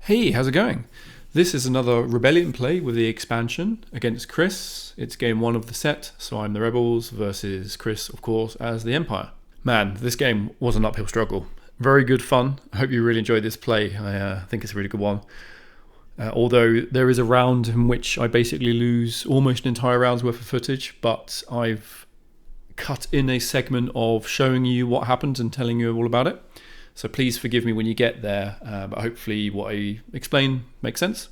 Hey, how's it going? This is another Rebellion play with the expansion against Chris. It's game 1 of the set, so I'm the Rebels versus Chris, of course, as the Empire. Man, this game was an uphill struggle. Very good fun. I hope you really enjoyed this play. I think it's a really good one. Although there is a round in which I basically lose almost an entire round's worth of footage, but I've cut in a segment of showing you what happened and telling you all about it. So please forgive me when you get there, but hopefully what I explain makes sense.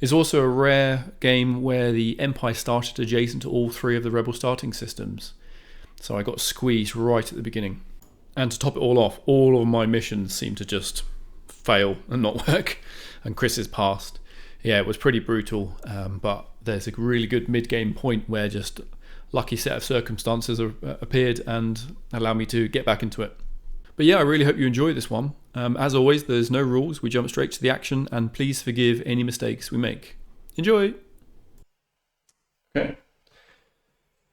It's also a rare game where the Empire started adjacent to all 3 of the Rebel starting systems. So I got squeezed right at the beginning. And to top it all off, all of my missions seem to just fail and not work. And Chris is passed. Yeah, it was pretty brutal, but there's a really good mid-game point where just lucky set of circumstances appeared and allowed me to get back into it. But yeah, I really hope you enjoy this one. As always, there's no rules. We jump straight to the action, and please forgive any mistakes we make. Enjoy! Okay.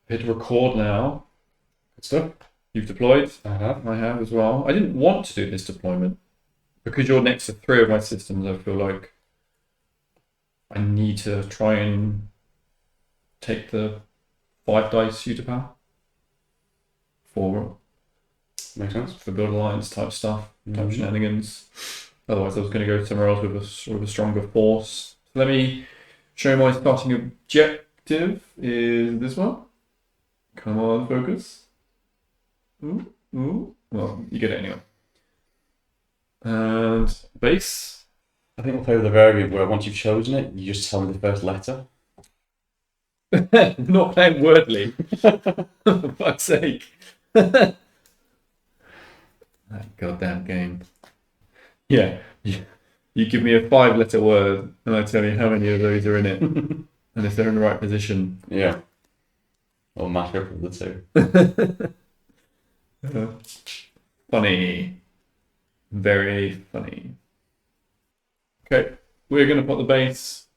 Hit record now. Good stuff. You've deployed? I have as well. I didn't want to do this deployment. Because you're next to 3 of my systems, I feel like I need to try and take the 5 dice you to power. 4. Makes sense. For build alliance type stuff, type shenanigans. Otherwise, I was going to go somewhere else with a sort of a stronger force. So let me show you my starting objective. Is this one? Come on, focus. Ooh. Well, you get it anyway. And base. I think we'll play with a variant where once you've chosen it, you just tell me the first letter. Not playing wordly. For fuck's sake. That goddamn game. Yeah, you give me a 5-letter word and I tell you how many of those are in it and if they're in the right position. Yeah. Or match up with the 2. Funny. Very funny. Okay, we're going to put the base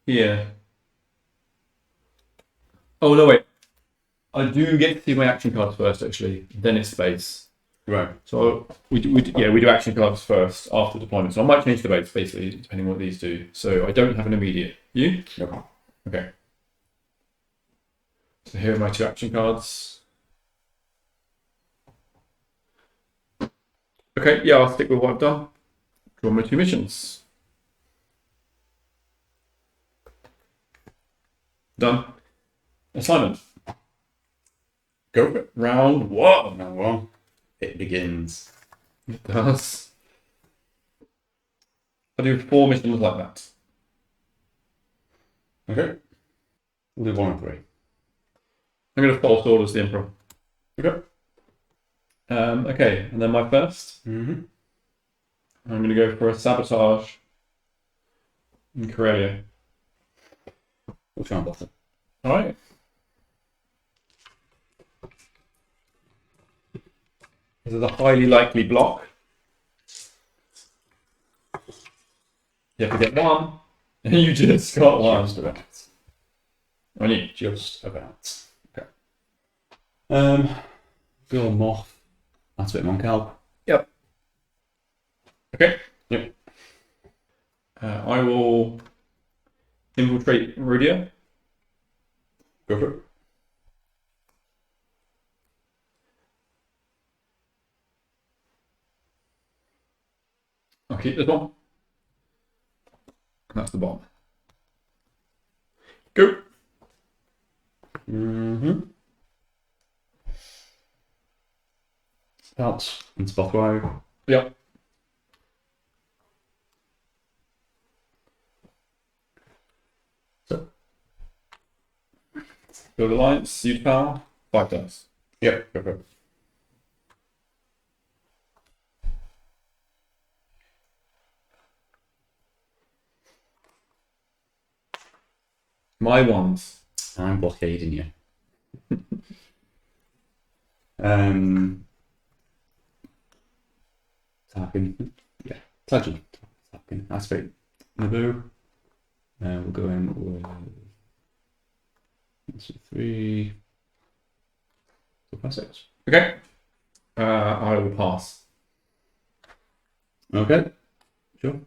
here. Oh, no, wait. I do get to see my action cards first, actually. Then it's base. Right. So we do action cards first after deployment. So I might change the base basically depending on what these do. So I don't have an immediate. You? No. Okay. So here are my 2 action cards. Okay, yeah, I'll stick with what I've done. Draw my 2 missions. Done. Assignment. Go for it. Round 1. Now, well, it begins. It does. I do 4 missions like that. Okay. We'll do 1 and 3. I'm going to false orders the Emperor. Okay. Okay, and then my first. Mm-hmm. I'm going to go for a sabotage in Corellia. We'll try and block it. All right. This is a highly likely block. You have to get 1, and you just got 1. Just about. On you. Just about. Okay. Go moth. That's a bit Moncal. Yep. Okay. Yep. I will infiltrate Meridia. Go for it. I'll keep this one. That's the bomb. Go. Mm-hmm. Spout and Spotwire. Yep. So. Build alliance, suit power, 5 dice. Yep, go for it. My ones. I'm blockading you. Tapping. Yeah, touching. Tapping. That's great. Naboo. We'll go in with 1, 2, 3. 4, 5, 6. Okay. I will pass. Okay. Sure.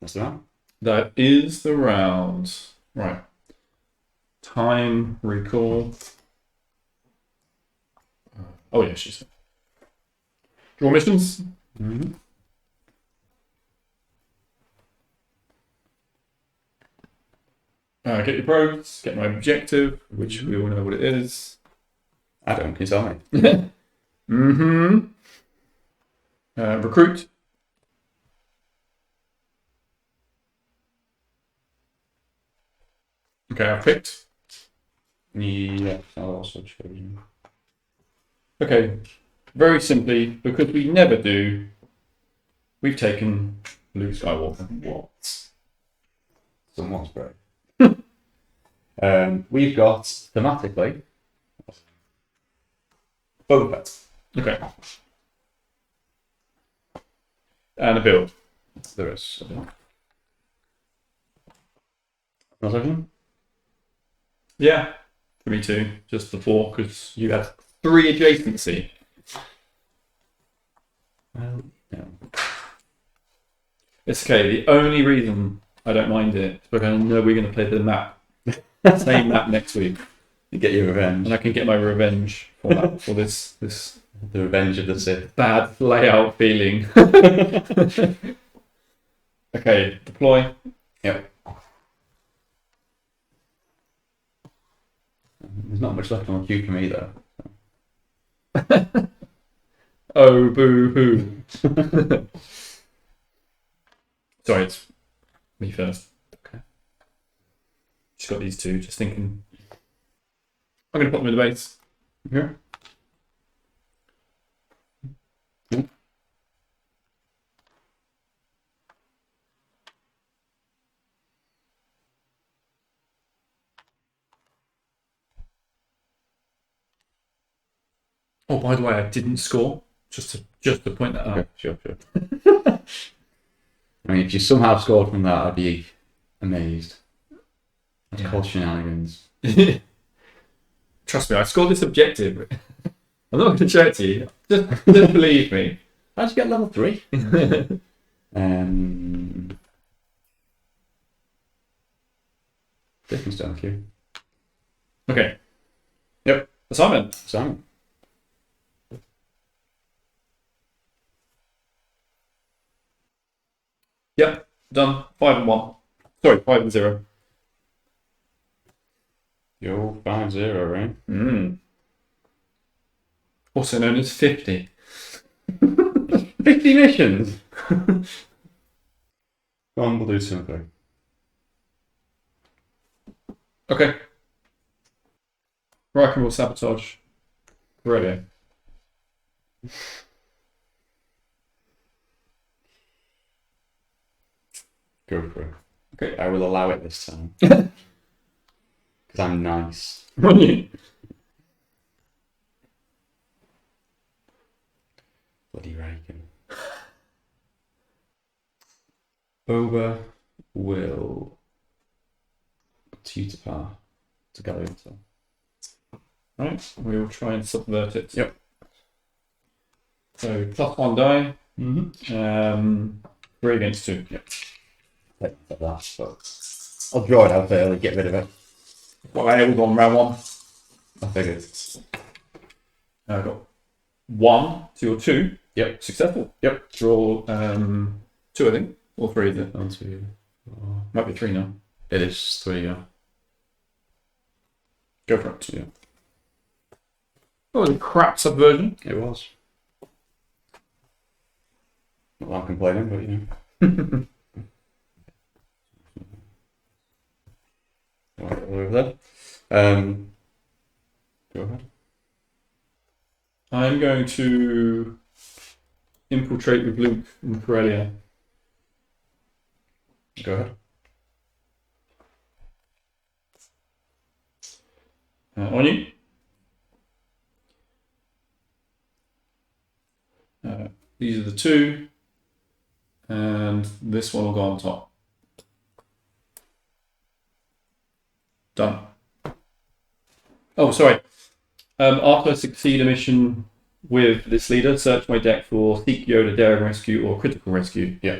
That's the round. That is the round. Right. Time recall. Oh yeah, she's draw missions. Mm-hmm. Get your probes. Get my objective, which we all know what it is. I don't. Can you tell me? Mm-hmm. Recruit. Okay, I've picked. Yeah, I'll also show you. Okay, very simply, because we never do, we've taken Luke Skywalker. What? Someone's brave. We've got thematically Boba Fett. Okay. And a build. There is. Not everything? Yeah, for me too. Just the 4, because you had 3 adjacency. Well, no. It's okay. The only reason I don't mind it is because I know we're going to play the map, same map next week, You get your revenge. and I can get my revenge for that, for this The revenge of the Sith. bad layout feeling. Okay, deploy. Yep. There's not much left on the queue for me though. Oh, boo hoo. Sorry, it's me first. Okay. Just got these 2, just thinking. I'm going to put them in the base. Here. Oh, by the way, I didn't score. Just to point that out. Okay, sure. I mean, if you somehow scored from that, I'd be amazed. That's called shenanigans. Trust me, I scored this objective. I'm not going to show it to you. Just believe me. How'd you get level 3? Different stuff here. Okay. Yep. Assignment. Simon. Yep. Done. 5 and 1. Sorry, 5 and 0. You're 5-0, right? Also known as 50. 50 missions! Go on, we'll do something. Okay. Rock and roll sabotage. Brilliant. Go for it. Okay. I will allow it this time. Because I'm nice. Run you. Bloody Reagan. Boba will tutor par to go into. Right. We will try and subvert it. Yep. So +1 die. 3 against 2. Yep. Like that, but I'll draw it out early, get rid of it. Well, I was on round 1. I figured. I got 1 to your 2. Yep. Successful. Yep. Draw 2, I think. Or 3, is it? 1, 2. Might be 3 now. It is 3, yeah. Go for it. Yeah. Oh, the crap subversion. It was. Not that I'm complaining, but you know. Right, over there. Go ahead. I'm going to infiltrate with Luke and Corellia. Go ahead. On you. These are the 2. And this one will go on top. Done. Oh, sorry. After I succeed a mission with this leader, search my deck for Seek Yoda, Daring Rescue, or Critical Rescue. Yeah.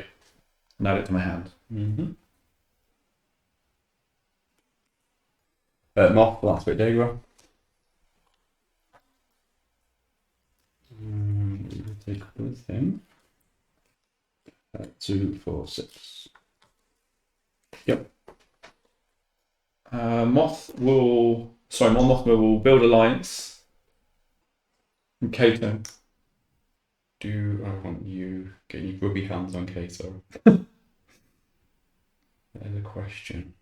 and add it to my hand. Mm-hmm. Moth, that's a bit Dagra. Take with him. 2, 4, 6. Yep. Moth will build alliance. And Kato. Do I want you getting your grubby hands on Kato? There's a question.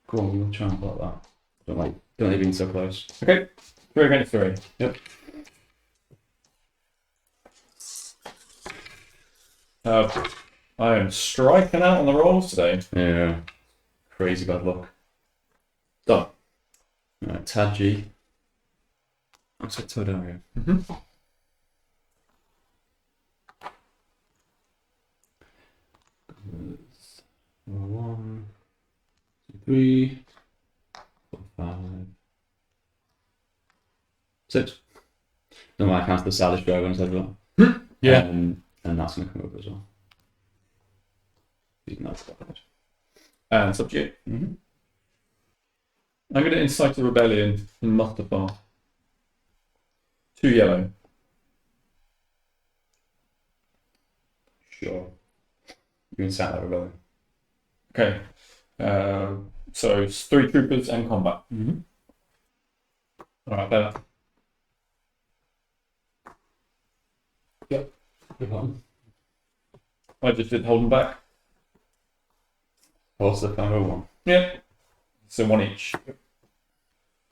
Go on, we'll try and block that. Don't like being so close. Okay, 3 against 3. Yep. I am striking out on the rolls today. Yeah. Crazy bad luck. Done. Right, Taji. Looks like Todaria. Mm-hmm. One, 2, 3, 4, 5, 6. No, I cancel the Salish Dragon instead of that. Yeah. And that's going to come over as well. That's bad. And subject. Mm-hmm. I'm going to incite a rebellion in Mustafar. 2 yellow. Sure. You incite that rebellion. Okay. So it's 3 troopers and combat. Mm-hmm. Alright, better. Yep. Good one. I just did hold them back. What's the final one? Yeah. So 1 each.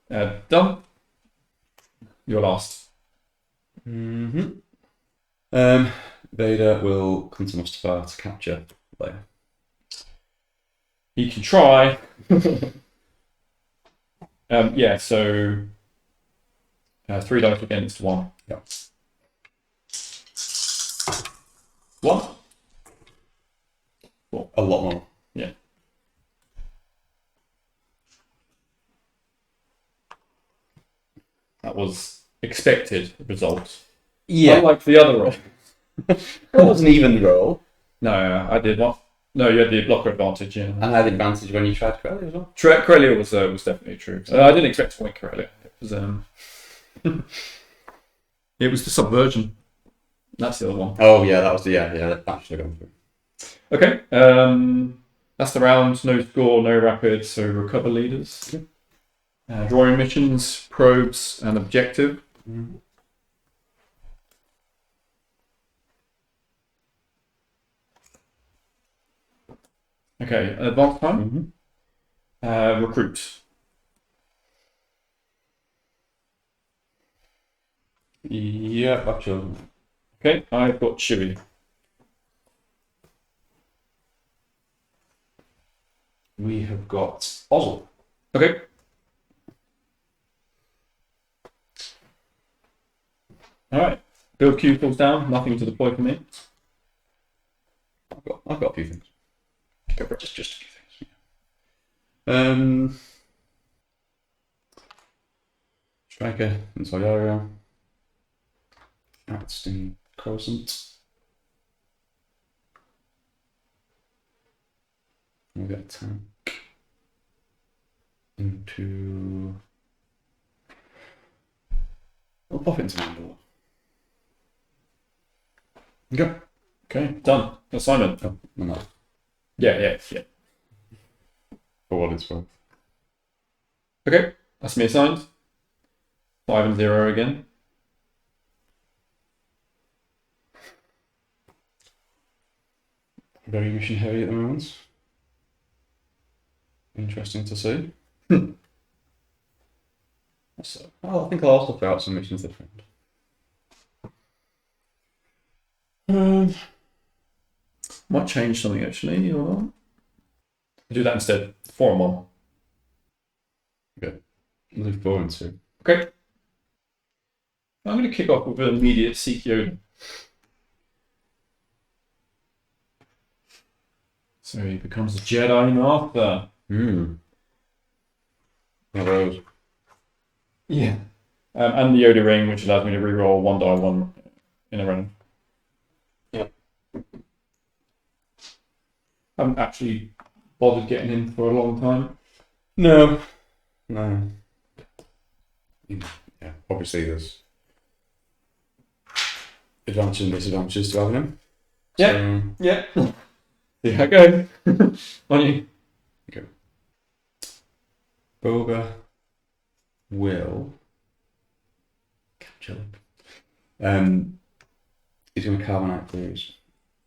Done. You're last. Mm-hmm. Vader will come to Mustafar to capture Leia. He can try. Yeah, so 3 dice against 1. Yep. 1. A lot more. Yeah. That was expected result. Yeah. Unlike the other roll. It wasn't even roll. No, I did not. No, you had the blocker advantage, yeah. And I had advantage when you tried Corellia as well. Corellia was definitely true. I didn't expect to win Corellia. It was it was the subversion. That's the other one. Oh yeah, that was the that should have gone through. Okay. That's the round. No score, no rapid. So recover leaders. Drawing missions, probes, and objective. Mm-hmm. Okay, advance time. Mm-hmm. Recruit. Yeah, I've chosen. Okay, I've got Chewie. We have got Ozzel. Okay. Alright. Build queue falls down, nothing to deploy for me. I've got a few things. Just a few things. Striker in Soldaria. Axton Coruscant. We'll get a tank into. I'll pop it into Mandalore. Okay. Okay, done. Assignment. Oh, no. Yeah. For what it's worth. Okay, that's me assigned. 5 and 0 again. Very mission heavy at the moment. Interesting to see. So, I think I'll also throw out some missions different. Might change something actually, or not. Do that instead. 4 and 1. Okay. Move 4 and 2. Okay. I'm going to kick off with an immediate Seek Yoda. So he becomes a Jedi Master. One of those. Yeah. And the Yoda ring, which allows me to reroll 1 die 1 in a round. Yep. Haven't actually bothered getting in for a long time. No. Yeah, obviously there's advantages and disadvantages to having him. Yeah. Yeah. See how it goes. On you. Okay. Boba will capture. He's going to carbonite bruise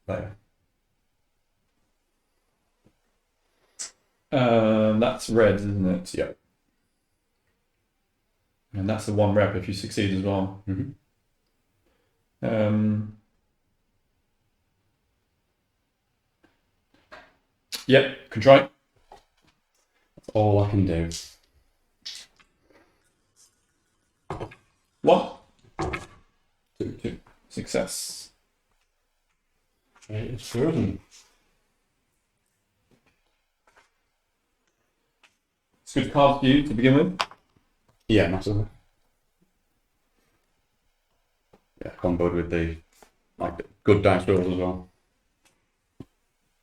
later. That's red, isn't it? Yeah. And that's the 1 rep if you succeed as well. Yep, can try. That's all I can do. 1. 2. Success. It's good. It's good card for you to begin with. Yeah, massively. Yeah, comboed with the good dice rolls as well.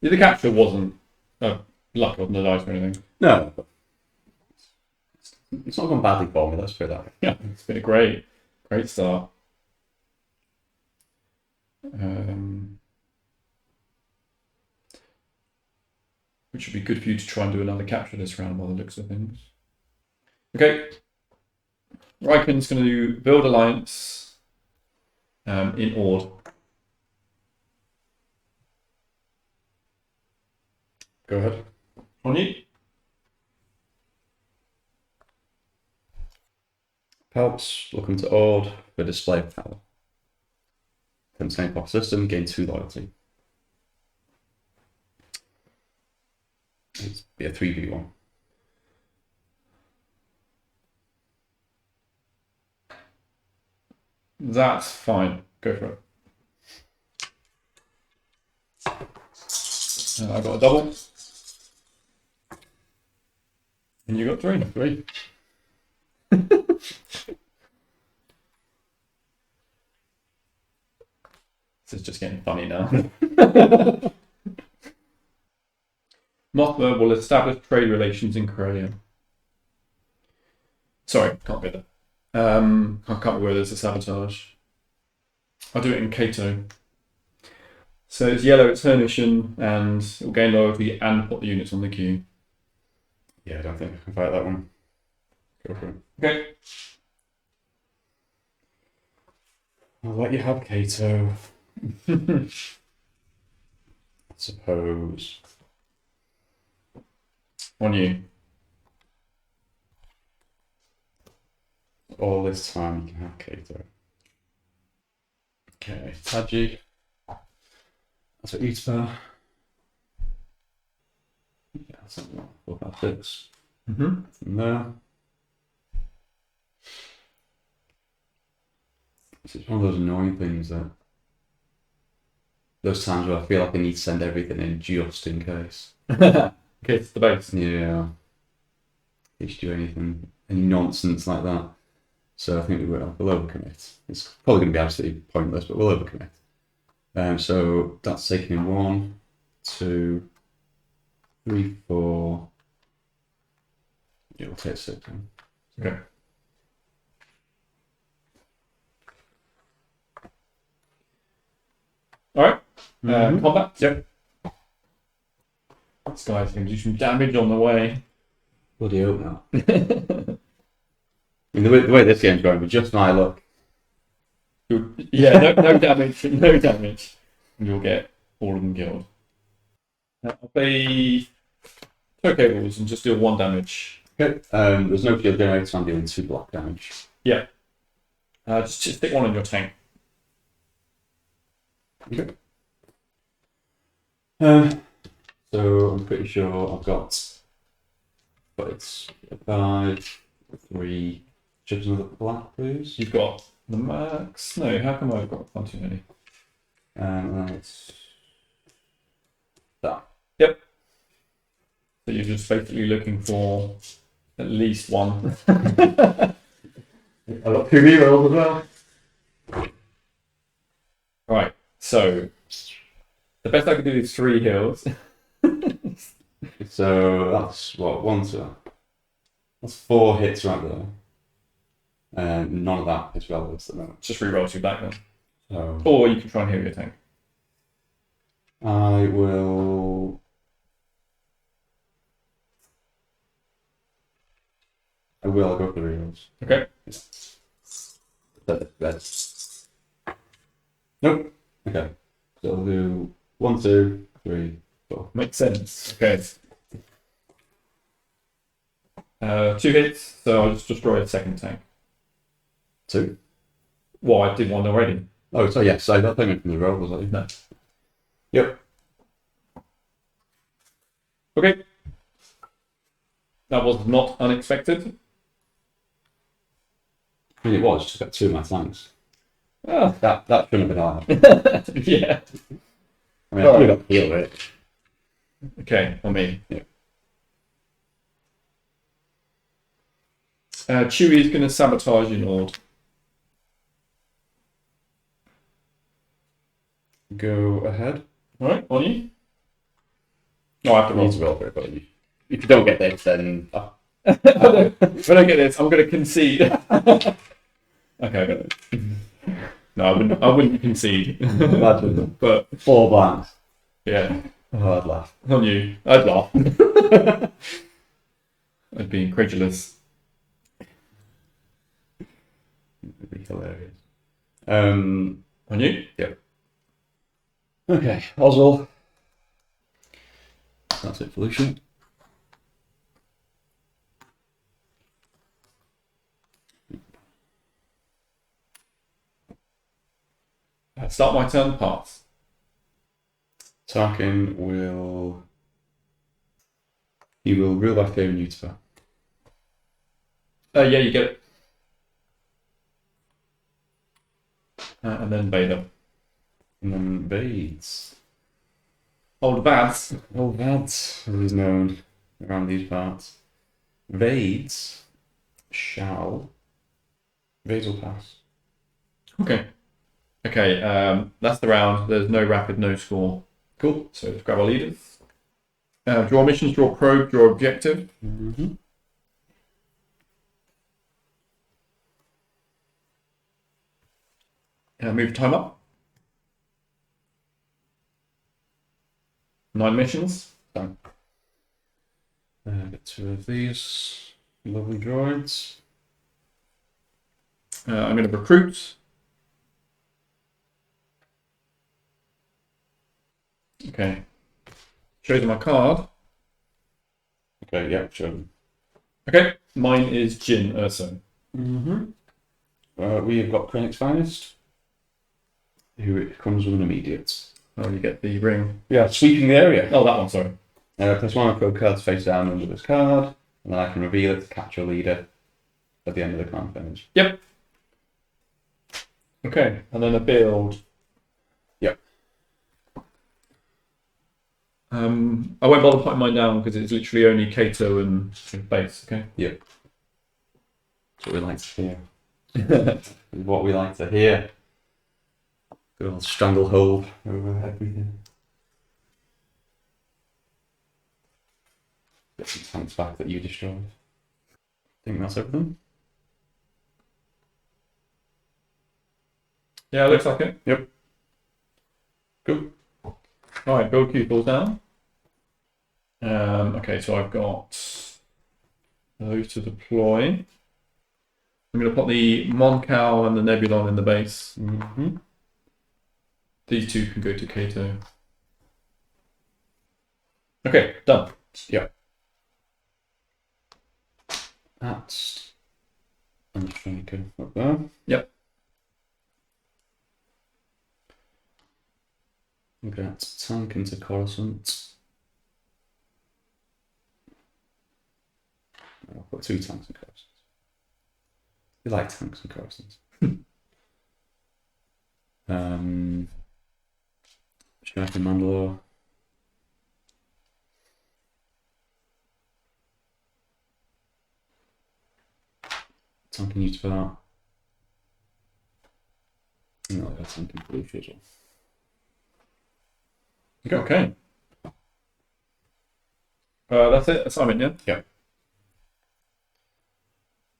Yeah, the capture wasn't luck on the dice or anything. No, but it's not gone badly for me, let's put it that way. Yeah, it's been a great start. Which would be good for you to try and do another capture this round by the looks of things. Okay. Riken's going to do build alliance in Ord. Go ahead. On you. Pelts, looking to Ord for display of power. From the same pop system, gain 2 loyalty. It's be a 3v1. That's fine. Go for it. I got a double. And you got 3. 3. This is just getting funny now. Mothra will establish trade relations in Corellia. Sorry, can't go there. I can't be where there's a sabotage. I'll do it in Kato. So it's yellow, it's her mission, and it'll gain loyalty and put the units on the queue. Yeah, I don't think I can fight that one. Go for it. Okay. I'll let you have Kato. I suppose. On you. All this time you can have Kato. Okay, Taji. That's what Utah. Yeah, that's not what about this. From there. It's one of those annoying things that those times where I feel like I need to send everything in just in case. Okay, it's the base. Yeah. In case you do anything, any nonsense like that. So I think we'll overcommit. It's probably going to be absolutely pointless, but we'll overcommit. So that's taking in 1, 2, 3, 4. Yeah, we'll take 6. Okay. Alright. Combat? Yep. This guy's going to do some damage on the way. Bloody hope not. I mean, the way this game's going, with just my luck. Yeah, no damage, no damage. And you'll get all of them killed. I'll play toe cables and just deal 1 damage. Okay. There's no field generator, so I'm dealing 2 block damage. Yeah. Just stick 1 in your tank. Okay. So I'm pretty sure I've got, but it's 5, 3. Just another black, please. You've got the max. No, how come I've got 1 too many? It's that. Yep. So you're just basically looking for at least 1. I've got 2 rerolls as well. Right. So the best I can do is 3 heals. So that's what, 1, 2. That's 4 hits right there. And none of that is relevant at the moment. Just re-roll 2 back then. So Or you can try and hit your tank. I will. I'll go for the rerolls. Okay. That's. Nope. Okay. So I'll do 1, 2, 3, 4. Makes sense. Okay. 2 hits, so I'll just destroy a second tank. 2. Well, I did 1 already. Oh, so yes, I thought I meant from the roll, was that? No. Yep. Okay. That was not unexpected. I mean, it was just got 2 of my tanks. Oh. That shouldn't have been hard. Yeah. I mean, I probably got healed it. Okay, on me. Yeah. Chewie is going to sabotage you, Lord. Go ahead. Alright, on you. No, I have to roll. Need to roll for it, but if you don't get this, then. If I don't get this, I'm going to concede. Okay, I got it. No, I wouldn't concede. Imagine. But 4 blanks. yeah. Oh, I'd laugh. On you. I'd laugh. I'd be incredulous. It'd be hilarious. On you? Yep. Okay, Oswald. That's it for Lucian. Start my turn, pass. Tarkin will. He will rule by fear and Utah. Yeah, you get it. And then Vader. And then Vades. Old Vads. Oh, Vads, as he's known around these parts. Vades shall. Vades will pass. Okay. Okay, that's the round. There's no rapid, no score. Cool. So let's grab our leaders. Draw missions, draw probe, draw objective. Mm-hmm. Move time up. 9 missions. Done. Get 2 of these lovely droids. I'm going to recruit. Okay. Shows my card. Okay, yep, sure. Okay. Mine is Jin Urso. Mm-hmm. We have got Krennic's Finest, who comes with an immediate. Oh, you get the ring. Yeah, sweeping the area. Oh, that one, sorry. Place 1 of probe cards face down under this card, and then I can reveal it to capture a leader at the end of the command phase. Yep. Okay, and then a build. Yep. I won't bother putting mine down because it's literally only Kato and base, okay? Yep. That's what we like to hear. What we like to hear. Good old stranglehold over everything. Get some tanks back that you destroyed. I think that's everything. Yeah, looks like it. Yep. Cool. Alright, build queue falls down. Okay, so I've got those to deploy. I'm going to put the Moncal and the Nebulon in the base. Mm-hmm. These 2 can go to Kato. Okay, done. Yep. That's. I'm just trying to go up there. Yep. Okay, that's tank into Coruscant. I'll put 2 tanks in Coruscant. We like tanks in Coruscant. Strike in Mandalore. Tank in Utah. No, that's tank in Blue as well. Okay. That's it. Assignment, yeah? Yep.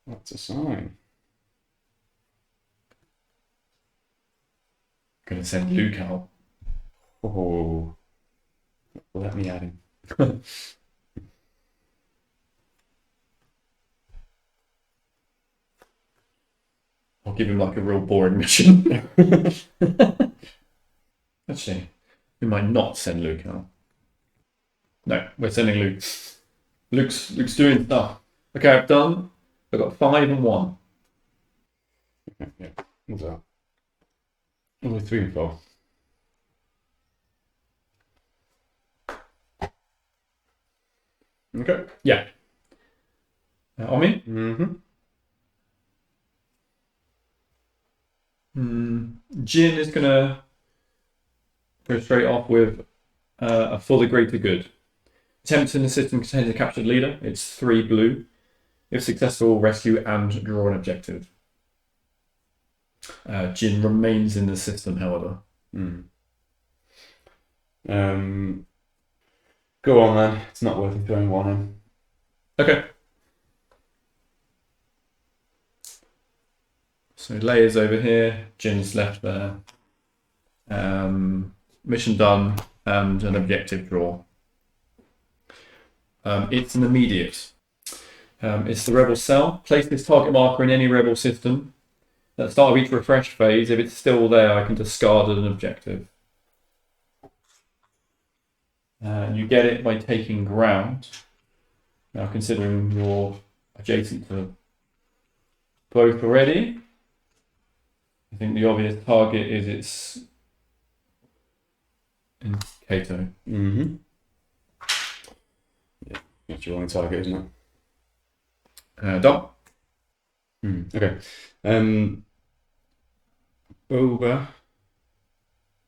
That's a sign. Gonna send Luke out. Oh, let me add him. I'll give him like a real boring mission. Actually, we might not send Luke out. No, we're sending Luke. Luke's doing stuff. Okay, I've got 5 and 1. Yeah, what's that? Only 3 and 4. Okay. Yeah. On me? Jin is gonna go straight off with a for the greater good. Attempts in the system contains a captured leader. It's 3 blue. If successful, rescue and draw an objective. Jin remains in the system, however. Go on then. It's not worth throwing 1 in. Okay. So Leia's over here. Jin's left there. Mission done and an objective draw. It's an immediate. It's the rebel cell. Place this target marker in any rebel system. At the start of each refresh phase, if it's still there, I can discard an objective. You get it by taking ground. Now, considering you're adjacent to both already, I think the obvious target is its indicator. Yeah, that's your only target, isn't it? Done. Okay. Boba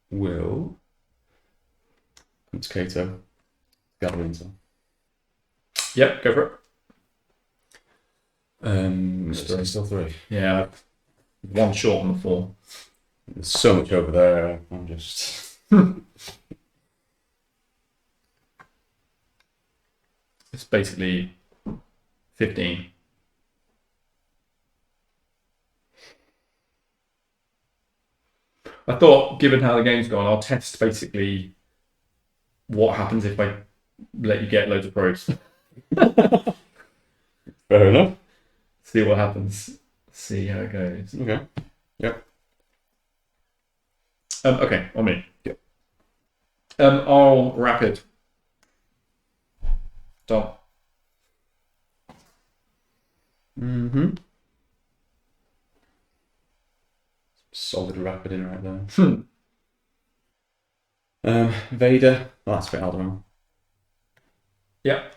will. It's Kato. Gathering cell. Yep, go for it. Still 3. Yeah, 1 short on the 4. There's so much over there. I'm just. It's basically 15. I thought, given how the game's gone, I'll test basically what happens if I let you get loads of probes. Fair enough. See what happens. See how it goes. Okay. Yep. Okay, on me. Yep. I'll rapid. Done. Solid rapid in right there. Vader. Well, that's a bit Alderaan. Yep.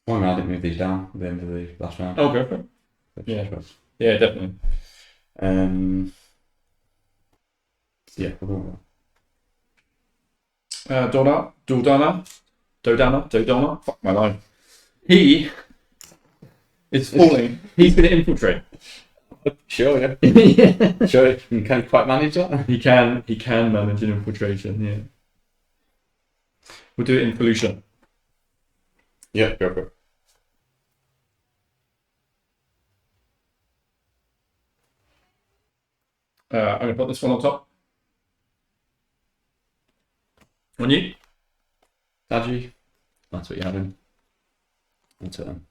One I didn't move these down at the end of the last round. Oh, go for it. Yeah. Yeah, definitely. Yeah, we'll go Dodana. Fuck my life. He is falling. He's going to infiltrate. Sure, yeah. Yeah. Sure, you can quite manage that. He can manage an infiltration. Yeah. We'll do it in Felucia. Yeah, go for it. I'm going to put this one on top. On you. Taji. That's what you're having. That's it then.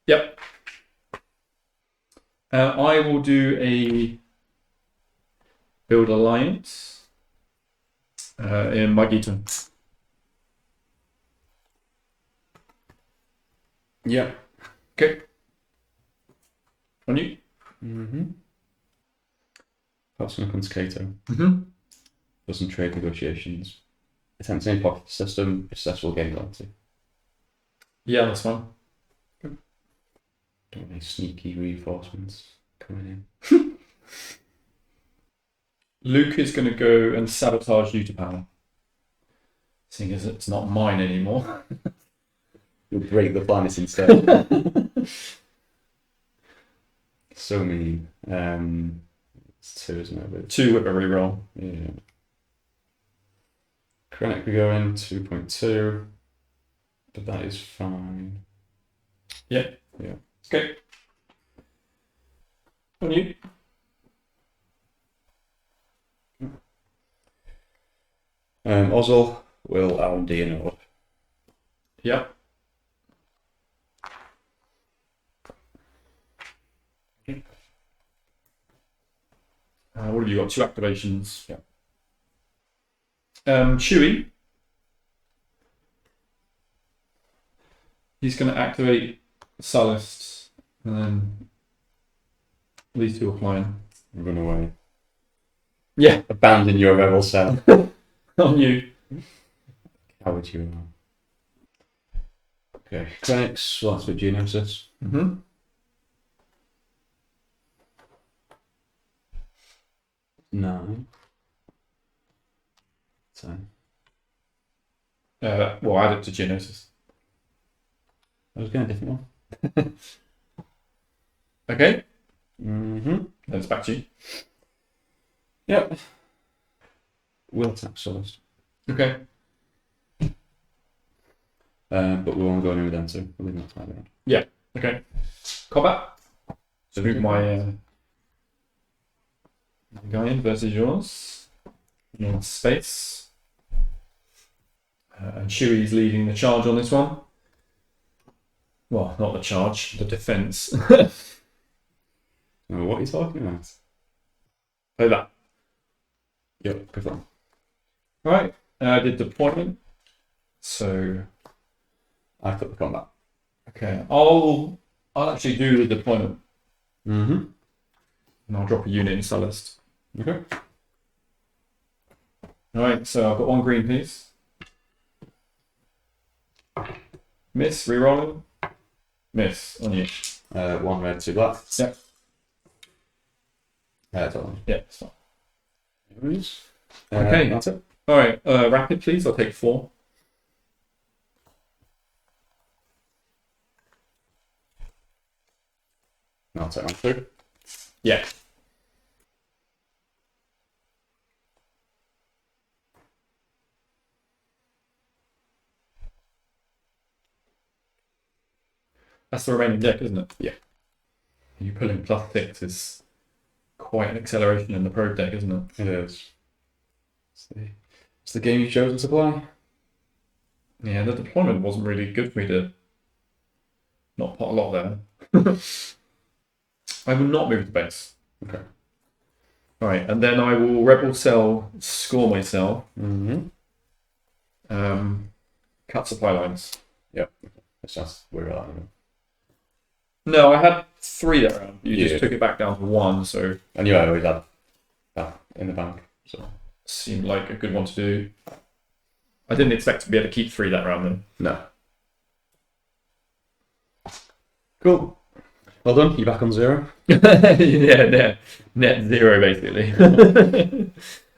Yeah. Yep. I will do a build alliance in Magito. Yeah. Okay. On you. Personal comes Kato. Mm-hmm. Does some trade negotiations. Attempts any pocket system, successful game loyalty. Yeah, that's fine. Don't want any sneaky reinforcements coming in. Luke is going to go and sabotage you to power. Seeing as it's not mine anymore. You'll break the planet instead. so mean. It's 2, isn't it? But 2 with a reroll. yeah. Chronic we go in 2.2, but that is fine. Yeah. Yeah. Okay. On you. Ozzel will R&D an orb. Yep. What have you got? 2 activations. Yeah. Chewy. He's going to activate Sullust, and then these 2 are flying. Run away. Yeah. Abandon your rebel cell. On you. How would you? Okay. Chronics. Well, that's with Geonosis. Mm-hmm. 9. 10. Well, add it to Geonosis. I was getting a different one. Okay. Mm-hmm. Then it's back to you. Yep. Will attack Sullust. Okay. But we won't go in with them too. We'll leave that to round. Yeah. Okay. Combat. So move my guy in versus yours. In space. And Chewy's leading the charge on this one. Well, not the charge, the defense. Oh, what are you talking about? Play that. Yep, go for that. Right. I did deployment. So I took the combat. okay, I'll actually do the deployment, Mm-hmm. and I'll drop a unit in Sullust. Okay. All right. So I've got 1 green piece. Miss. Rerolling. Miss on you. 1 red, 2 black. Yep. Totally. Yeah. It's fine. Okay. That's it. All right. Rapid, please. I'll take 4. I'll take round 2. Yeah. That's the remaining deck, isn't it? Yeah. You pulling +6 is quite an acceleration in the probe deck, isn't it? It is. It's the game you've chosen to play. Yeah, the deployment wasn't really good for me to not put a lot there. I will not move to base. Okay. All right, and then I will rebel cell, score myself, Mm-hmm. cut supply lines. Yep. That's just where we're at. No, I had 3 that round. You Yeah. just took it back down to 1, so I knew I always had that in the bank. So seemed like a good one to do. I didn't expect to be able to keep 3 that round then. no. Cool. Well done. You're back on 0. Yeah, net 0 basically.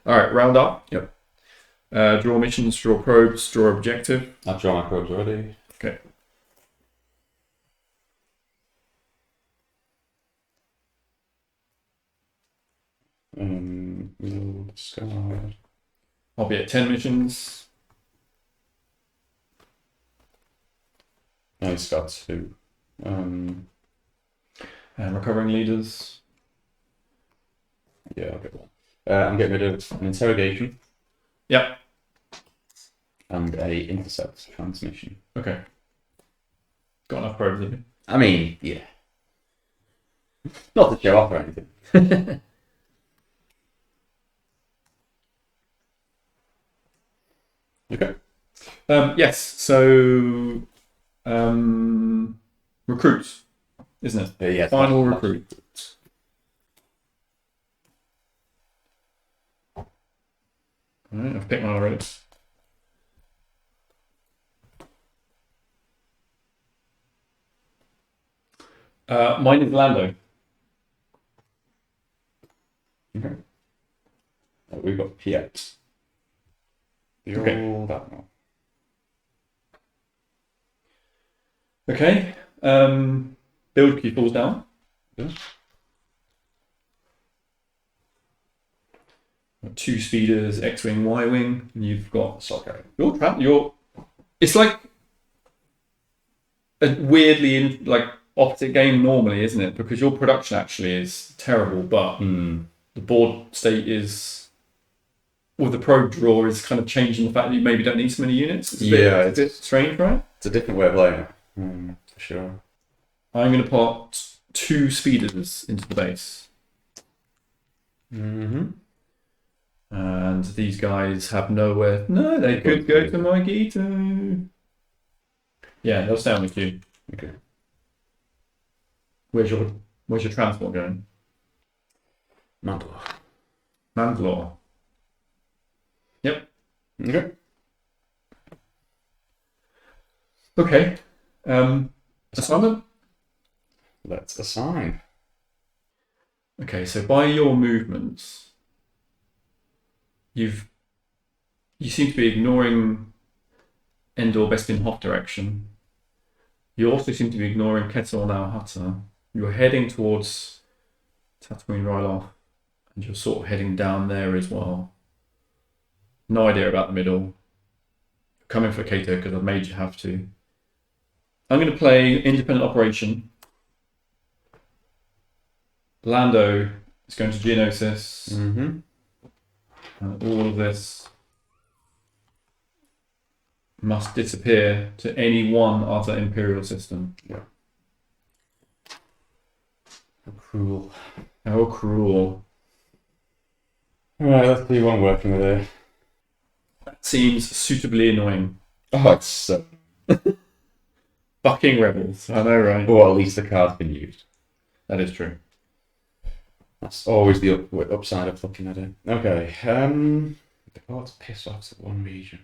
All right, round up. Yep. Draw missions, draw probes, draw objective. I've drawn my probes already. Okay. We'll discard. I'll be at 10 missions. I discard 2. And recovering leaders. Yeah, I'll get 1. I'm getting rid of an interrogation. Yep. And a intercept transmission. Okay. Got enough probes, have you? I mean, yeah. Not to show off or anything. Okay. Yes, so recruits, isn't it? Yeah. Final recruit. Alright, I've picked mine already. Mine is Lando. Okay. We've got PX. You're Okay. all that now. Okay. Build key falls down. Yeah. Got 2 speeders, X-wing, Y-wing, and you've got Okay. It's like a weirdly opposite game normally, isn't it? Because your production actually is terrible, but the board state is, with the probe draw, is kind of changing the fact that you maybe don't need so many units. It's a bit strange, right? It's a different way of playing it, for sure. I'm going to put 2 speeders into the base. And these guys have nowhere. No, they could go to my Gito. Yeah, they'll stay on the queue. Okay. Where's your transport going? Mandalore. Yep. Okay. Okay. Assignment? Let's assign. Okay, so by your movements, you seem to be ignoring Endor Bespin Hoth direction. You also seem to be ignoring Keter Nal Hutta. You're heading towards Tatooine Ryloth, and you're sort of heading down there as well. No idea about the middle. Coming for Kato because I've made you have to. I'm going to play Independent Operation. Lando is going to Geonosis. And all of this must disappear to any one other Imperial system. Yeah. How cruel. How cruel. Alright, let's see what I'm working with here. That seems suitably annoying. Oh, it's so... Fucking rebels. I know, right? Or at least the card's been used. That is true. That's always the upside of looking at it. Okay, the card's piss off to one region.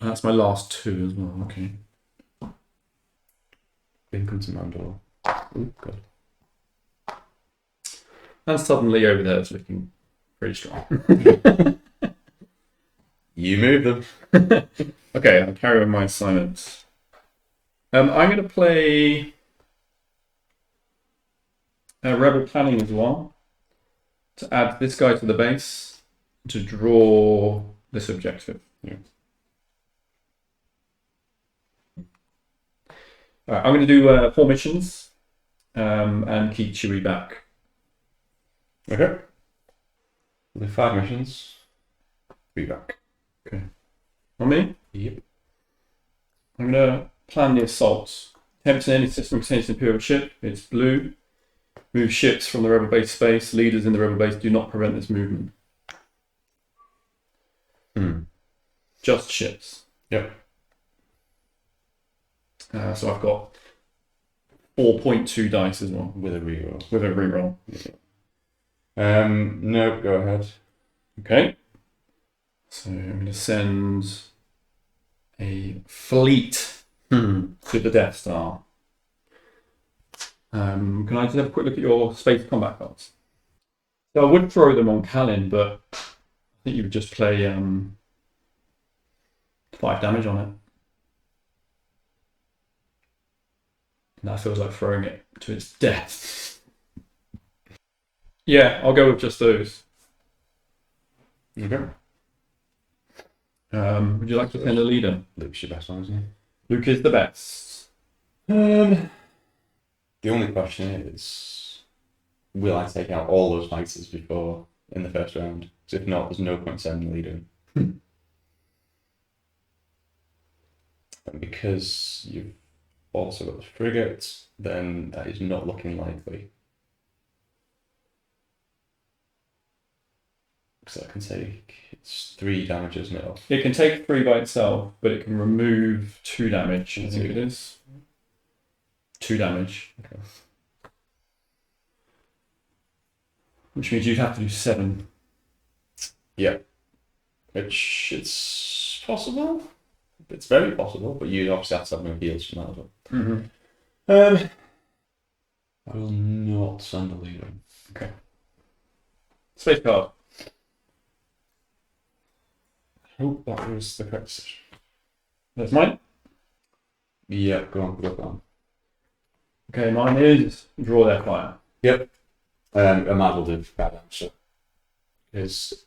That's my last 2 as well, okay. Lincoln to Mandalore. Oh, God. And suddenly over there it's looking pretty strong. You move them. Okay, I'll carry on my assignments. I'm going to play Rebel Planning as well, to add this guy to the base to draw this objective. Yeah. Alright, I'm going to do 4 missions and keep Chewie back. Okay. We'll do 5 missions. Be back. Okay. On me? Yep. I'm going to plan the assault. Attempt in any system contains an Imperial ship. It's blue. Move ships from the rebel base space. Leaders in the rebel base do not prevent this movement. Just ships. Yep. So I've got 4.2 dice as well. With a reroll. With a reroll. No, go ahead. Okay. So I'm going to send a fleet to the Death Star. Can I just have a quick look at your space combat cards? So I would throw them on Kalin, but I think you would just play 5 damage on it. And that feels like throwing it to its death. Yeah, I'll go with just those. Okay. Would you like to send a leader? Luke's your best one, isn't he? Luke is the best. The only question is, will I take out all those fighters before in the first round? Because if not, there's no point sending the leader in. And because you've also got the frigate, then that is not looking likely. Because that can take, it's 3 damage, isn't it? It can take 3 by itself, but it can remove 2 damage, I think it is. 2 damage. Okay. Which means you'd have to do 7. Yeah. Which, it's possible. It's very possible, but you obviously have to have no heals from that as well. I will not send a leader. Okay. Space card. I hope that was the correct decision. That's mine. Yeah, go on. Okay, mine is draw their fire. Yep. I might as well do bad answer. Because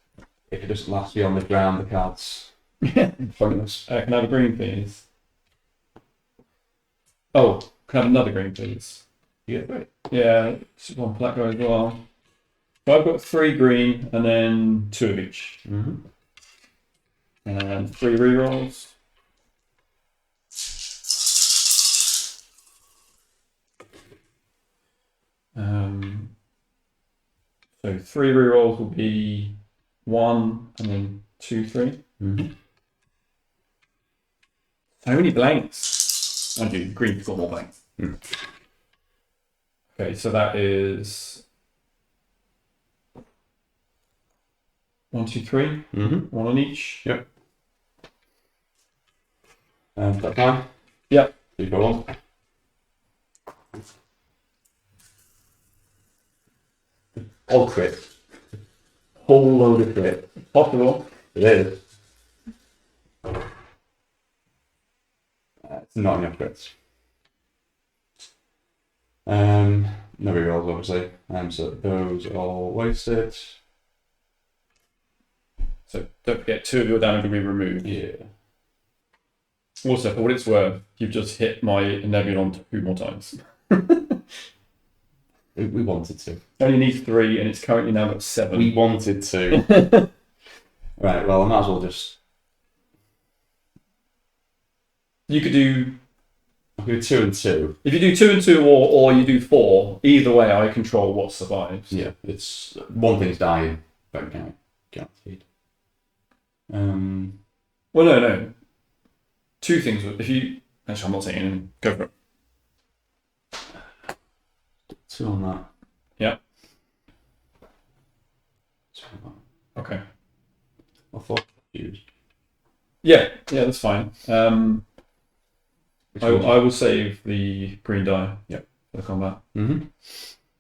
if it doesn't last you on the ground, the card's pointless. Can I have a green, please? Oh, can I have another green, please? Yeah, great. Yeah, just one black guy as well. So I've got 3 green and then 2 of each. Mm-hmm. And 3 rerolls. So 3 rerolls will be 1 and then 2, 3. Mm-hmm. So many blanks. I do. Green's got more blanks. Mm. Okay, so that is 1, 2, 3. Mm-hmm. 1 on each. Yep. That time? Yep. You go on. All crit. Whole load of crit. Possible. It is. It's not enough crits. No rerolls, obviously. So those are all wasted. So don't forget 2 of your damage will be removed. Yeah. Also, for what it's worth, you've just hit my Nebulon 2 more times. We wanted to. Only needs 3, and it's currently now at 7. We wanted to. Right, well, I might as well just. You could do. I'll do 2 and 2. If you do 2 and 2, or you do 4, either way, I control what survives. Yeah, it's. One thing's dying, but guaranteed. Well, no. 2 things. If you. Actually, I'm not saying anything. Go for it. 2 on that. Yeah. 2 on Okay. that. I thought used. Yeah, that's fine. I will save the green die. Yep. For the combat. Mm-hmm.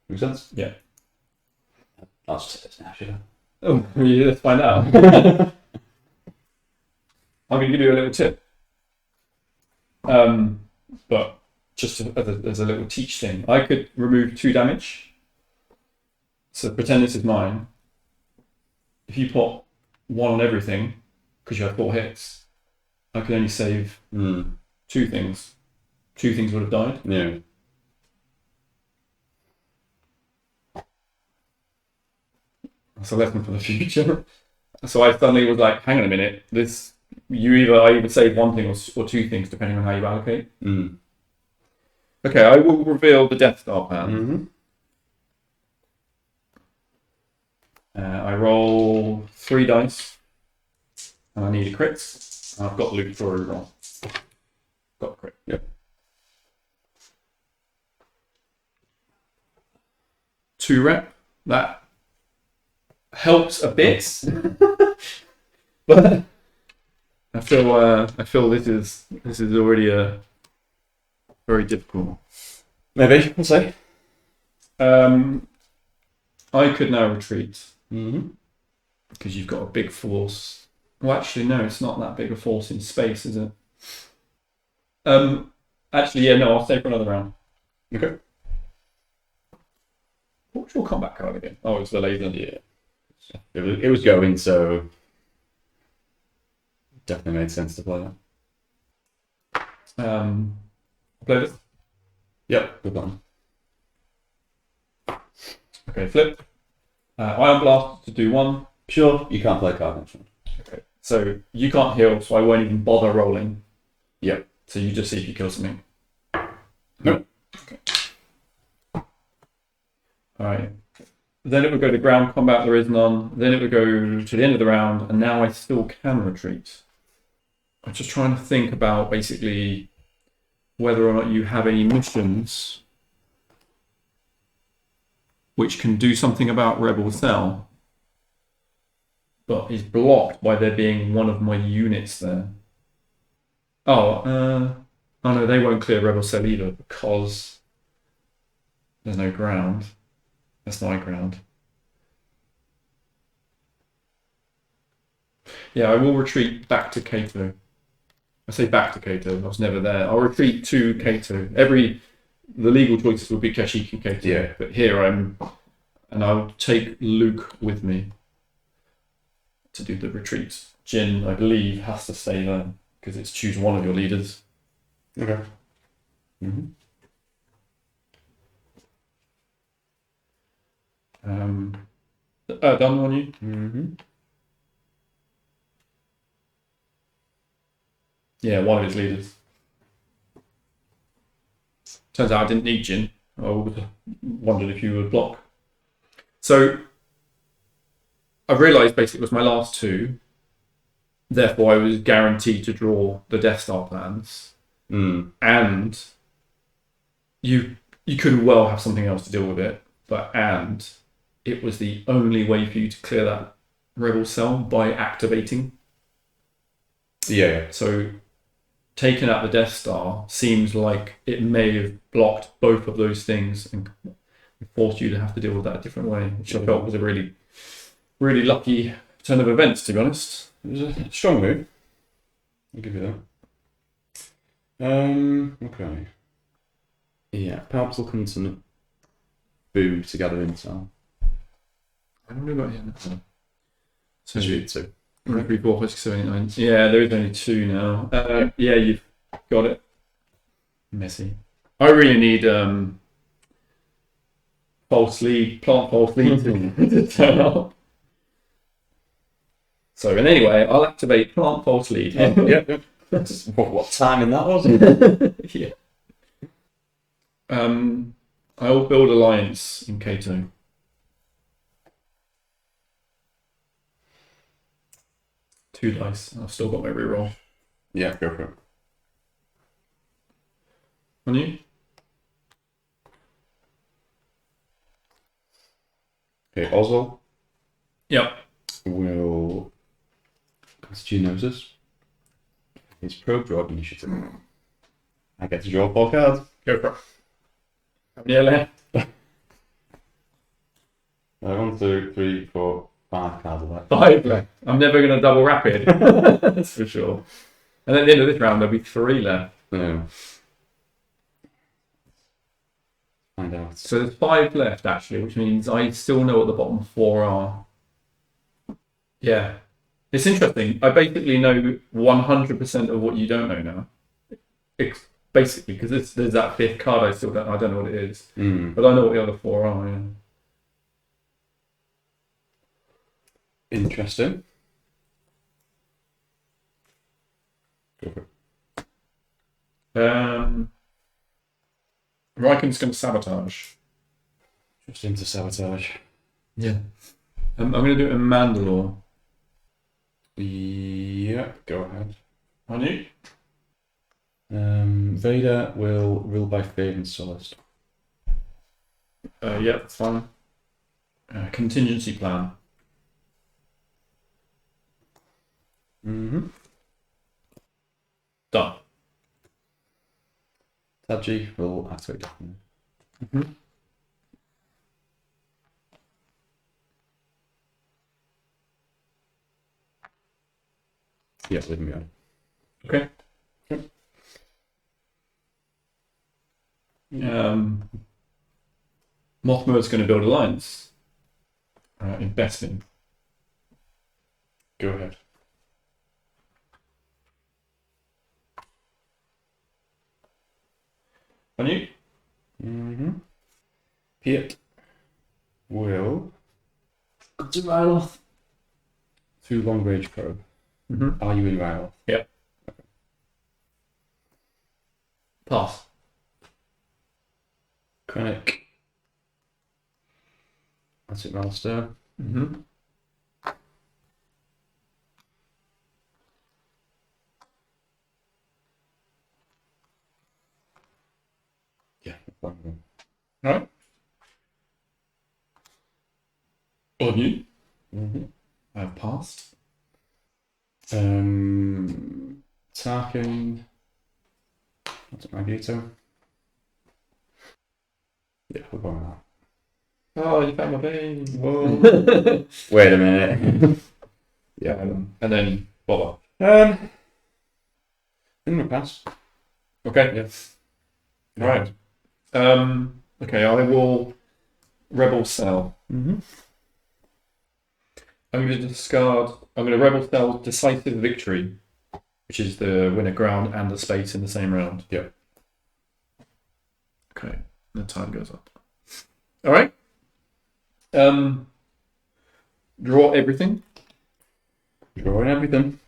Makes sense? Yeah. I'll just take this now, should I? Oh, yeah, let's find out. I'm going to give you a little tip. But just as a little teach thing, I could remove 2 damage. So pretend this is mine. If you put 1 on everything, because you have 4 hits, I could only save 2 things. 2 things would have died. Yeah. That's a lesson for the future. So I suddenly was like, hang on a minute, this I either save 1 thing or 2 things depending on how you allocate. Mm. Okay, I will reveal the Death Star plan. Mm-hmm. I roll 3 dice, and I need a crit. And I've got Luke for a roll. Got a crit. Yep. 2 rep. That helps a bit, but I feel this is already a very difficult. Maybe, we'll see. I could now retreat. Mm-hmm. Because you've got a big force. Well, actually, no, it's not that big a force in space, is it? Actually, yeah, no, I'll stay for another round. Okay. What's your combat card again? Oh, it's the laser. Yeah. It was going, so definitely made sense to play that. Play this. Yep, good one. Okay, flip. Ion Blast to do 1. Sure, you can't play a card next one. Okay, so you can't heal, so I won't even bother rolling. Yep. So you just see if you kill something. Nope. Okay. Alright. Then it would go to ground combat, there is none. Then it would go to the end of the round, and now I still can retreat. I'm just trying to think about basically whether or not you have any missions which can do something about Rebel Cell, but is blocked by there being one of my units there. Oh no, they won't clear Rebel Cell either because there's no ground. That's my ground. Yeah, I will retreat back to Cato. I say back to Cato. I was never there. I'll retreat to Cato. the legal choices would be Kashyyyk and Kato. Yeah. But here and I'll take Luke with me to do the retreats. Jin, I believe, has to stay there because it's choose one of your leaders. Okay. Mm-hmm. Done on you. Mm-hmm. Yeah, one of his leaders. Turns out I didn't need Jin. I wondered if you would block. So I realised basically it was my last two. Therefore, I was guaranteed to draw the Death Star plans. And you could well have something else to deal with it. And it was the only way for you to clear that rebel cell by activating. Yeah. So taking out the Death Star seems like it may have blocked both of those things and forced you to have to deal with that a different way, which I felt was a really, really lucky turn of events, to be honest. It was a strong move. I'll give you that. Okay. Yeah, perhaps looking to boo together intel. I don't know about here now. So two. 3, 4, 5, 6, 7, 8, 9. Yeah, there is only 2 now. Yeah, you've got it. Messy. I really need false lead, plant false lead to turn up. So, and anyway, I'll activate plant false lead. Yep. What timing that was? Yeah. I'll build alliance in Kato. Two dice. I've still got my reroll. Yeah, go for it. On you? Okay, Oswald. Yep. Will cast Geonosis. It's pro draw initiative. I get to draw 4 cards. Go for it. How many are left? 1, 2, 3, 4, 5 cards left. 5 left. I'm never going to double rapid. That's for sure. And at the end of this round, there'll be 3 left. No. Find out. So there's 5 left, actually, which means I still know what the bottom 4 are. Yeah. It's interesting. I basically know 100% of what you don't know now. It's basically, because there's that 5th card I don't know what it is. But I know what the other 4 are, yeah. Interesting. Go for it. Riken's going to sabotage. Just into sabotage. Yeah. I'm going to do it in Mandalore. Yeah, go ahead. On you? Vader will rule by fate and solace. Yeah, that's fine. Contingency plan. Done. Taji will activate. Yeah, leave me on. Okay. Mothma is going to build alliance. Investing. Go ahead. On you? Piet will Go to Ryloth. through long range probe. Are you in Ryloth? Yep. Pass. Krennic. That's it, Malster. Yeah, Right. On you? I've passed. Tarkin. That's it, Magneto. Yeah, we're going on Oh, you found my vein. that. Wait a minute. Yeah. And then Boba. In the past. Okay. Yes. Right. Okay, I will rebel cell. Mm-hmm. I'm going to discard. I'm going to rebel cell decisive victory, which is the winner ground and the space in the same round. Yep. Okay, the time goes up. All right. Draw everything. Drawing everything.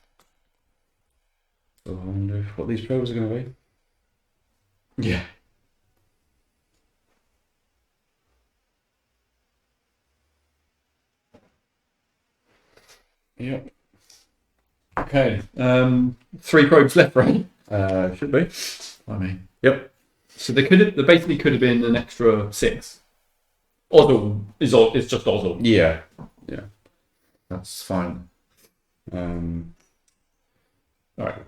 So I wonder what these pros are going to be. Yeah. Yep. Okay. 3 probes left, right? Should be. I mean. Yep. So there basically could have been an extra 6. Ozzle is just Ozzle. Yeah. Yeah. That's fine. All right.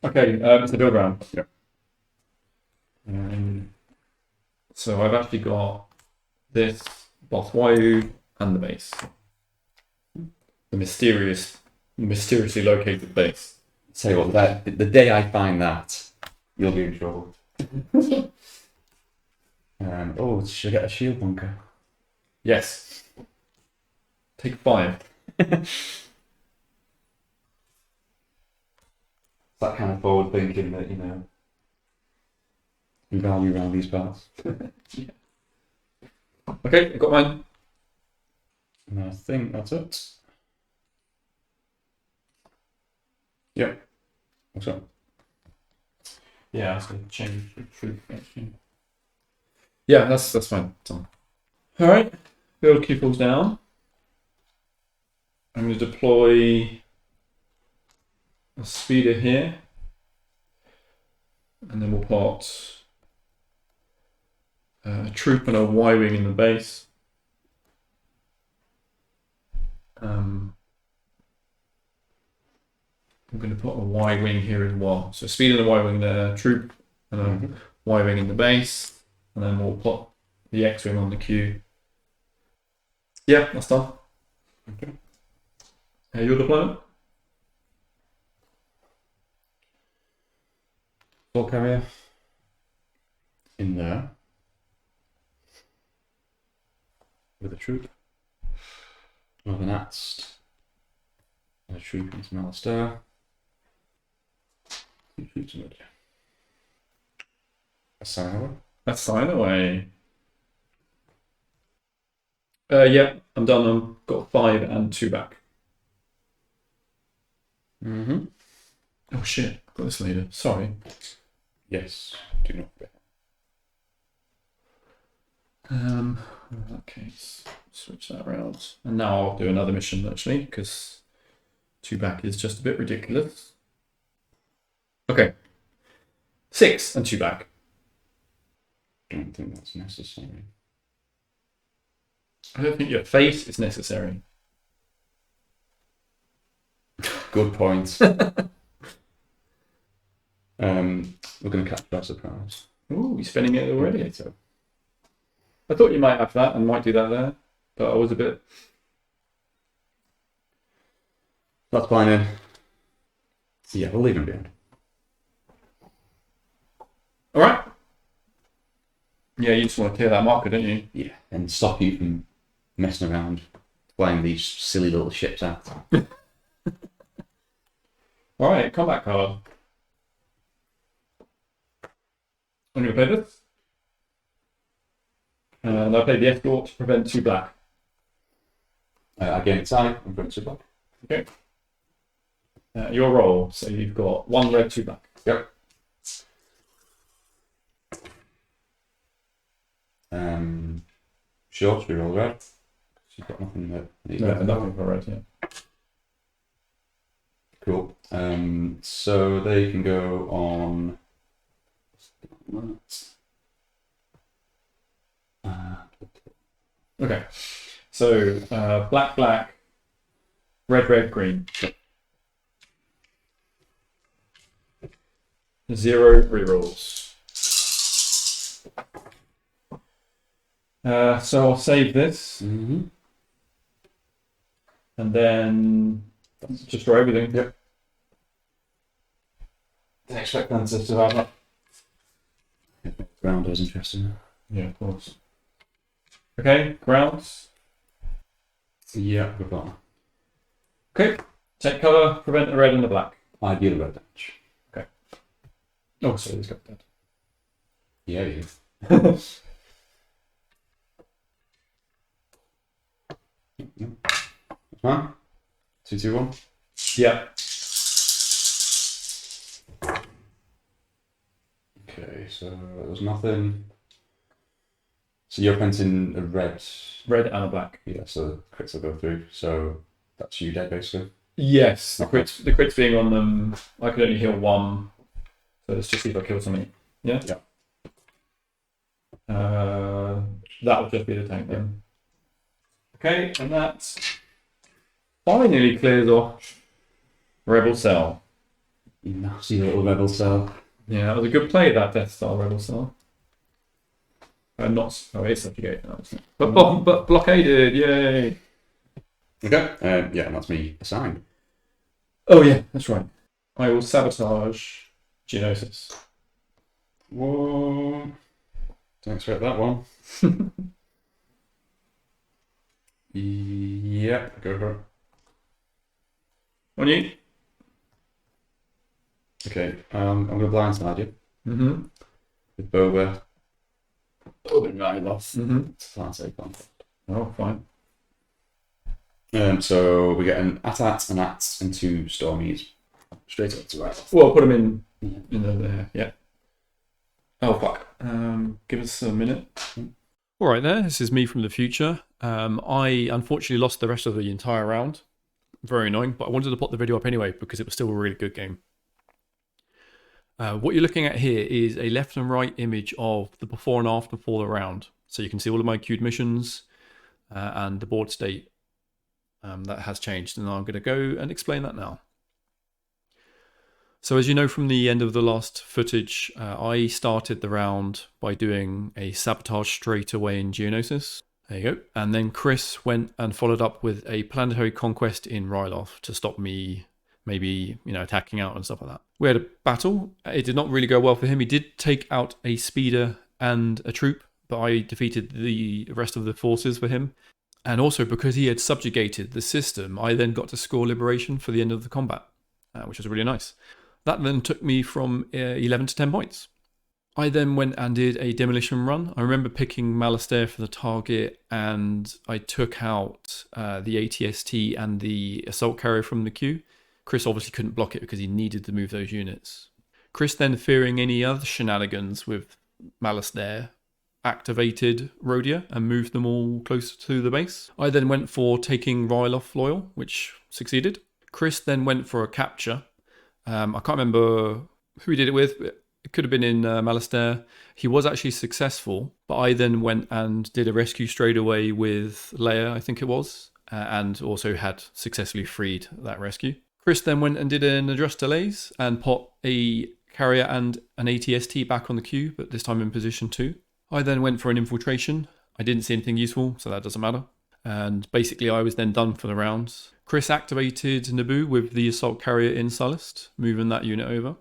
Okay. It's a build round. Yep. So I've actually got this boss Wayu and the base. The mysteriously located base. Tell you what, the day I find that, you'll be in trouble. Oh, should I get a shield bunker? Yes. Take 5. That kind of forward thinking that, you know, we value around these parts. Yeah. Okay, I got mine. And I think that's it. Yep. What's up? Yeah, I was going to change the truth actually. Yeah, that's fine. Done. All right, build Q falls down. I'm going to deploy a speeder here, and then we'll put a troop and a Y-wing in the base. I'm going to put a Y-wing here as well. So speed and a Y-wing there, troop and a Y-wing in the base, and then we'll put the X-wing on the Q. Yeah, that's done. Okay. Your deployment? Ball carrier in there with a troop. With an axed. A troop into Malstar. 2 troops in Lydia. A Sinoa. That's fine away. Yeah, I'm done. I've got 5 and 2 back. Oh shit, I've got this leader. Sorry. Yes, do not forget. In that case, switch that around. And now I'll do another mission actually, because 2 back is just a bit ridiculous. Okay. 6 and 2 back. Don't think that's necessary. I don't think your face is necessary. Good point. We're going to catch by surprise. Ooh, you're spinning it already. Okay, so I thought you might have that and might do that there, but I was a bit. that's fine then. So yeah, we'll leave him behind. All right. Yeah, you just want to clear that marker, don't you? Yeah, and stop you from messing around, flying these silly little ships out. All right, combat card. I'm going to play this. And I play the escort to prevent 2 black. Again, it's I. I'm going to black. Okay. Your roll. So you've got 1 red, 2 black. Yep. Sure, should we roll red? You've got nothing that needs No, red. nothing for red, yeah. Cool. So they can go on. Okay. So black, black, red, red, green. 0 rerolls. So I'll save this and then destroy everything. Yep. Didn't expect them to survive that. Grounder is interesting. Yeah, of course. Okay, grounds. Yeah, good one. Okay, take cover, prevent the red and the black. Ideal red damage. Oh, sorry, he's got dead. Yeah, he is. Fine. 2, 2, 1. Yeah. Okay, so there's nothing. So you're printing a red. Red and a black. Yeah, so the crits will go through. So that's you dead, basically. Yes, Okay. the crits being on them, I could only heal one. So let's just see if I kill something. Yeah? Yeah. That would just be the tank then. Okay, and that finally clears off Rebel Cell. You nasty little rebel cell. Yeah, that was a good play, that Death Star Rebel Cell. Not. Oh, it's subjugated now, isn't it? But blockaded, yay! Okay. Yeah, and that's me assigned. Oh, yeah, that's right. I will sabotage Geonosis. Whoa. Don't expect that one. Yeah, go for it. On you? Okay, I'm going to blindside you Mm-hmm. with Boba. Oh, no, lost. Mm-hmm. That's a conflict. Oh, fine. So we get an AT-AT, an AT, and 2 Stormies. Straight up to right. Well, put them in there, yeah. Oh, fuck. Give us a minute. All right, this is me from the future. I unfortunately lost the rest of the entire round. Very annoying, but I wanted to put the video up anyway because it was still a really good game. What you're looking at here is a left and right image of the before and after for the round. So you can see all of my queued missions and the board state that has changed. And I'm going to go and explain that now. So as you know from the end of the last footage, I started the round by doing a sabotage straight away in Geonosis. There you go. And then Chris went and followed up with a planetary conquest in Ryloth to stop me maybe, attacking out and stuff like that. We had a battle. It did not really go well for him. He did take out a speeder and a troop, but I defeated the rest of the forces for him. And also because he had subjugated the system, I then got to score liberation for the end of the combat, which was really nice. That then took me from 11 to 10 points. I then went and did a demolition run. I remember picking Malastair for the target, and I took out the ATST and the assault carrier from the queue. Chris obviously couldn't block it because he needed to move those units. Chris then, fearing any other shenanigans with Malastair, activated RotE and moved them all closer to the base. I then went for taking Ryloth Loyal, which succeeded. Chris then went for a capture. I can't remember who he did it with, but it could have been in Malastair. He was actually successful, but I then went and did a rescue straight away with Leia, I think it was, and also had successfully freed that rescue. Chris then went and did an address delays and put a carrier and an ATST back on the queue, but this time in position 2. I then went for an infiltration. I didn't see anything useful, so that doesn't matter. And basically I was then done for the rounds. Chris activated Naboo with the assault carrier in Sullust, moving that unit over.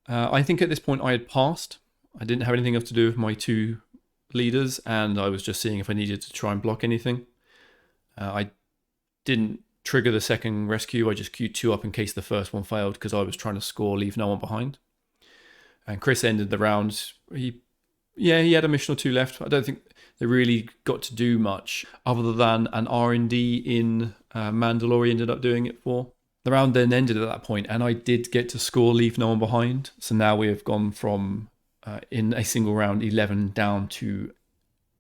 I think at this point I had passed. I didn't have anything else to do with my 2 leaders, and I was just seeing if I needed to try and block anything. I didn't trigger the second rescue. I just queued 2 up in case the first one failed because I was trying to score, leave no one behind. And Chris ended the round. He had a mission or 2 left. I don't think they really got to do much other than an R&D in Mandalore he ended up doing it for. The round then ended at that point, and I did get to score, leave no one behind. So now we have gone from, in a single round, 11 down to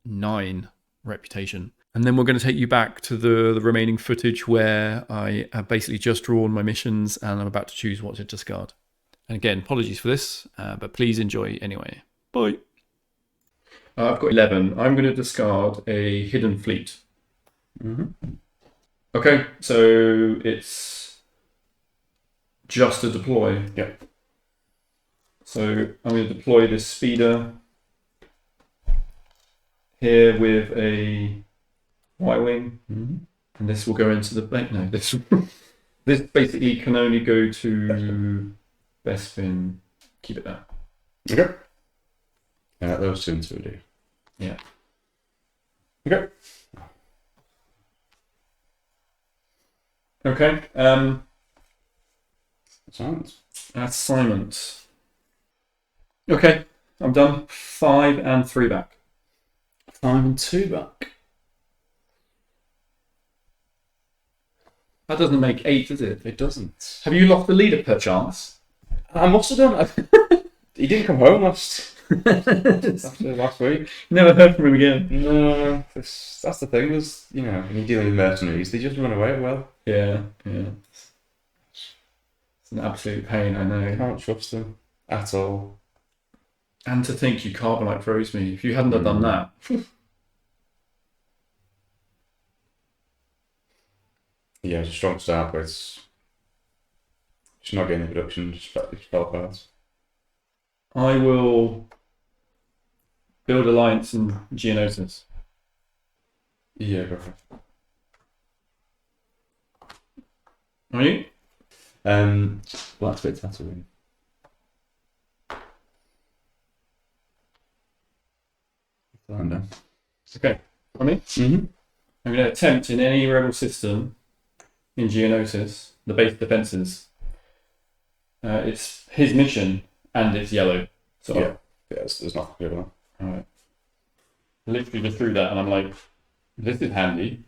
9 reputation. And then we're going to take you back to the remaining footage where I have basically just drawn my missions and I'm about to choose what to discard. And again, apologies for this, but please enjoy anyway. Bye. I've got 11. I'm going to discard a hidden fleet. Mm-hmm. Okay, so it's just a deploy. Yep. So I'm going to deploy this speeder here with a Y-wing, and this will go into the bank. No, this basically can only go to Bespin. Keep it there. Okay. Those two into do. Yeah. Okay. Okay. Silence. Assignment. Okay, I'm done. 5 and 3 back. 5 and 2 back. That doesn't make 8, does it? It doesn't. Have you lost the leader perchance? I must have done. He didn't come home after last week. Never heard from him again. No, that's the thing. Is when you're dealing with mercenaries, they just run away. Well, Yeah. It's an absolute pain, I know. Can't trust them at all. And to think you carbonite froze me. If you hadn't have done that. Yeah, it's a strong start, but it's not getting the production. Just fell apart. I will build alliance and Geonosis. Yeah, go for it. Are you? Black's bit Tatooine. Okay. On me? Mm-hmm. I'm going to attempt in any rebel system in Geonosis, the base defenses. It's his mission and it's yellow. So Yeah, there's nothing good about that. Alright. Literally just threw that and I'm like, this is handy.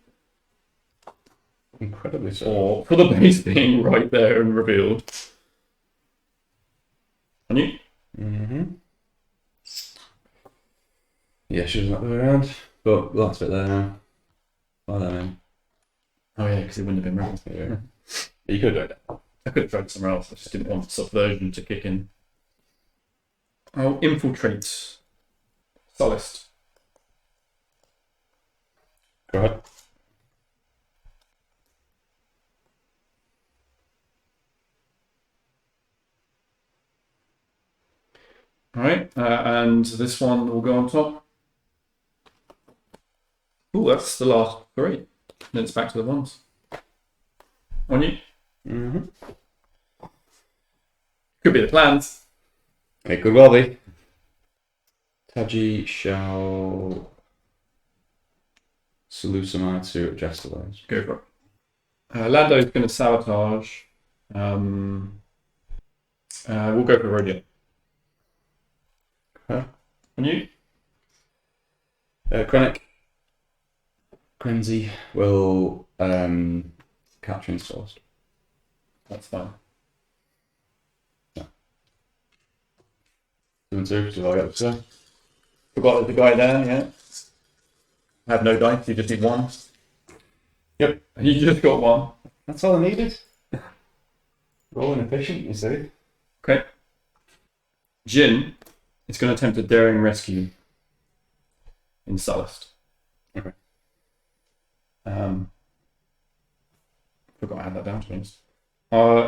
Incredibly so. Or for the base being right there and revealed. On you? Mm-hmm. Yeah, she was not the way around, but that's it there now. Well, I mean, Oh yeah, because it wouldn't have been rebel. yeah. You could have done it. I could have tried somewhere else. I just didn't want subversion to kick in. I'll infiltrate Solist. Go ahead. Alright, and this one will go on top. Oh, that's the last 3. Then it's back to the ones. On you? Mm-hmm. Could be the plans. It could well be. Taji shall salute some to adjust the lines. Go for it. Lando's going to sabotage. We'll go for RotE. Huh? On you? Krennic. Krenzi will capture and source. That's fine. 2 and 2, so I'll get the 2. Forgot there's a guy there, yeah. I have no dice, you just need 1. Yep. You just got 1. That's all I needed. Rolling efficient, you see. Okay. Jin is going to attempt a daring rescue in Sullust. Okay. Forgot I had that down to be honest.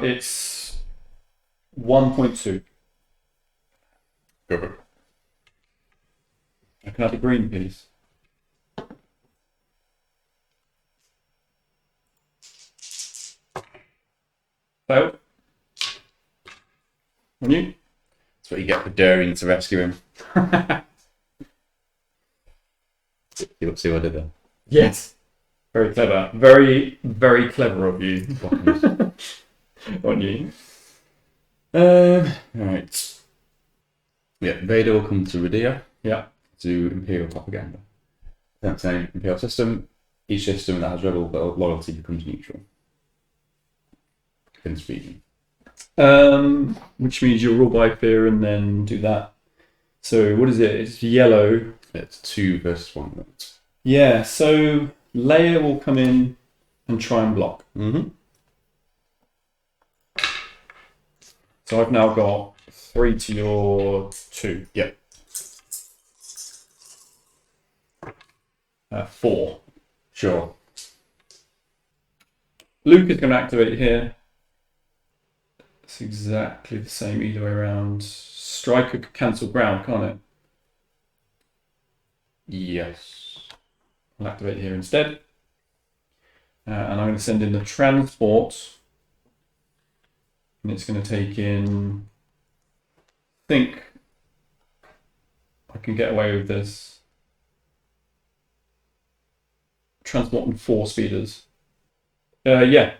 It's 1.2. Go for it. I can have the green piece. Failed. On you? That's what you get for daring to rescue him. See what I did there? Yes. Very clever. Very, very clever of you. On you. Right. Yeah, Vader will come to Radia. Yeah. To Imperial propaganda. That's an Imperial system. Each system that has rebel loyalty becomes neutral. In speaking. Which means you'll rule by fear and then do that. So what is it? It's yellow. It's 2 versus 1 vote. Yeah, so Leia will come in and try and block. Mm-hmm. So I've now got 3 to your 2. Yep. 4. Sure. Luke is going to activate here. It's exactly the same either way around. Striker could cancel ground, can't it? Yes. I'll activate here instead. And I'm going to send in the transport. And it's going to take in... I think... I can get away with this. Transporting 4 speeders. Yeah.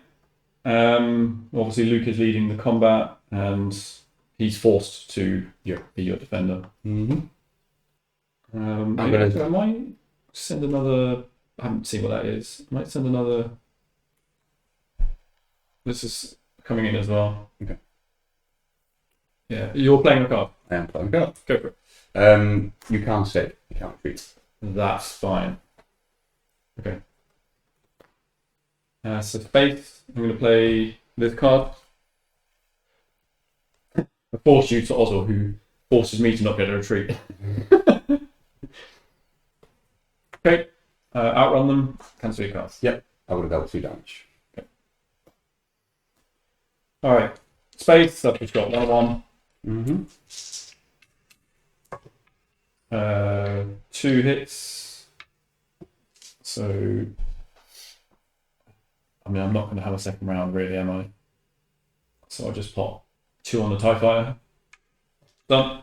Obviously, Luke is leading the combat, and he's forced to be your defender. Mm-hmm. I might send another. I haven't seen what that is. I might send another. This is coming in as well. Okay. Yeah, you're playing a card. I am playing a card. Go for it. You can't save. You can't retreat. That's fine. Okay. So space. I'm going to play this card. I force you to Oswald, who forces me to not get a retreat. Okay. Outrun them. Cancel your cards. Yep. I would have dealt 2 damage. Okay. All right. Space. I've just got 1/1. Mm-hmm. 2 hits. So, I mean, I'm not going to have a second round, really, am I? So I'll just pop 2 on the TIE Fighter. Done.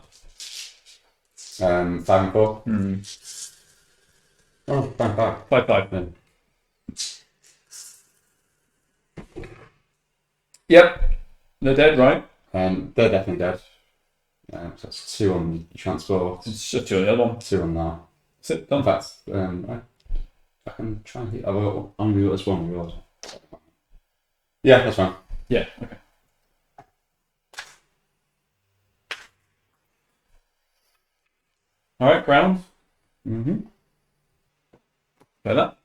5 and 4. Oh, 5. 5/5. Then. Yep. They're dead, right? They're definitely dead. So that's 2 on transport. It's just 2 on the other one. 2 on that. That's it. Done. In fact, I can try and hit. I've only got this one. Realize. Yeah, that's fine. Yeah, okay. All right, ground. Mm-hmm. Play that.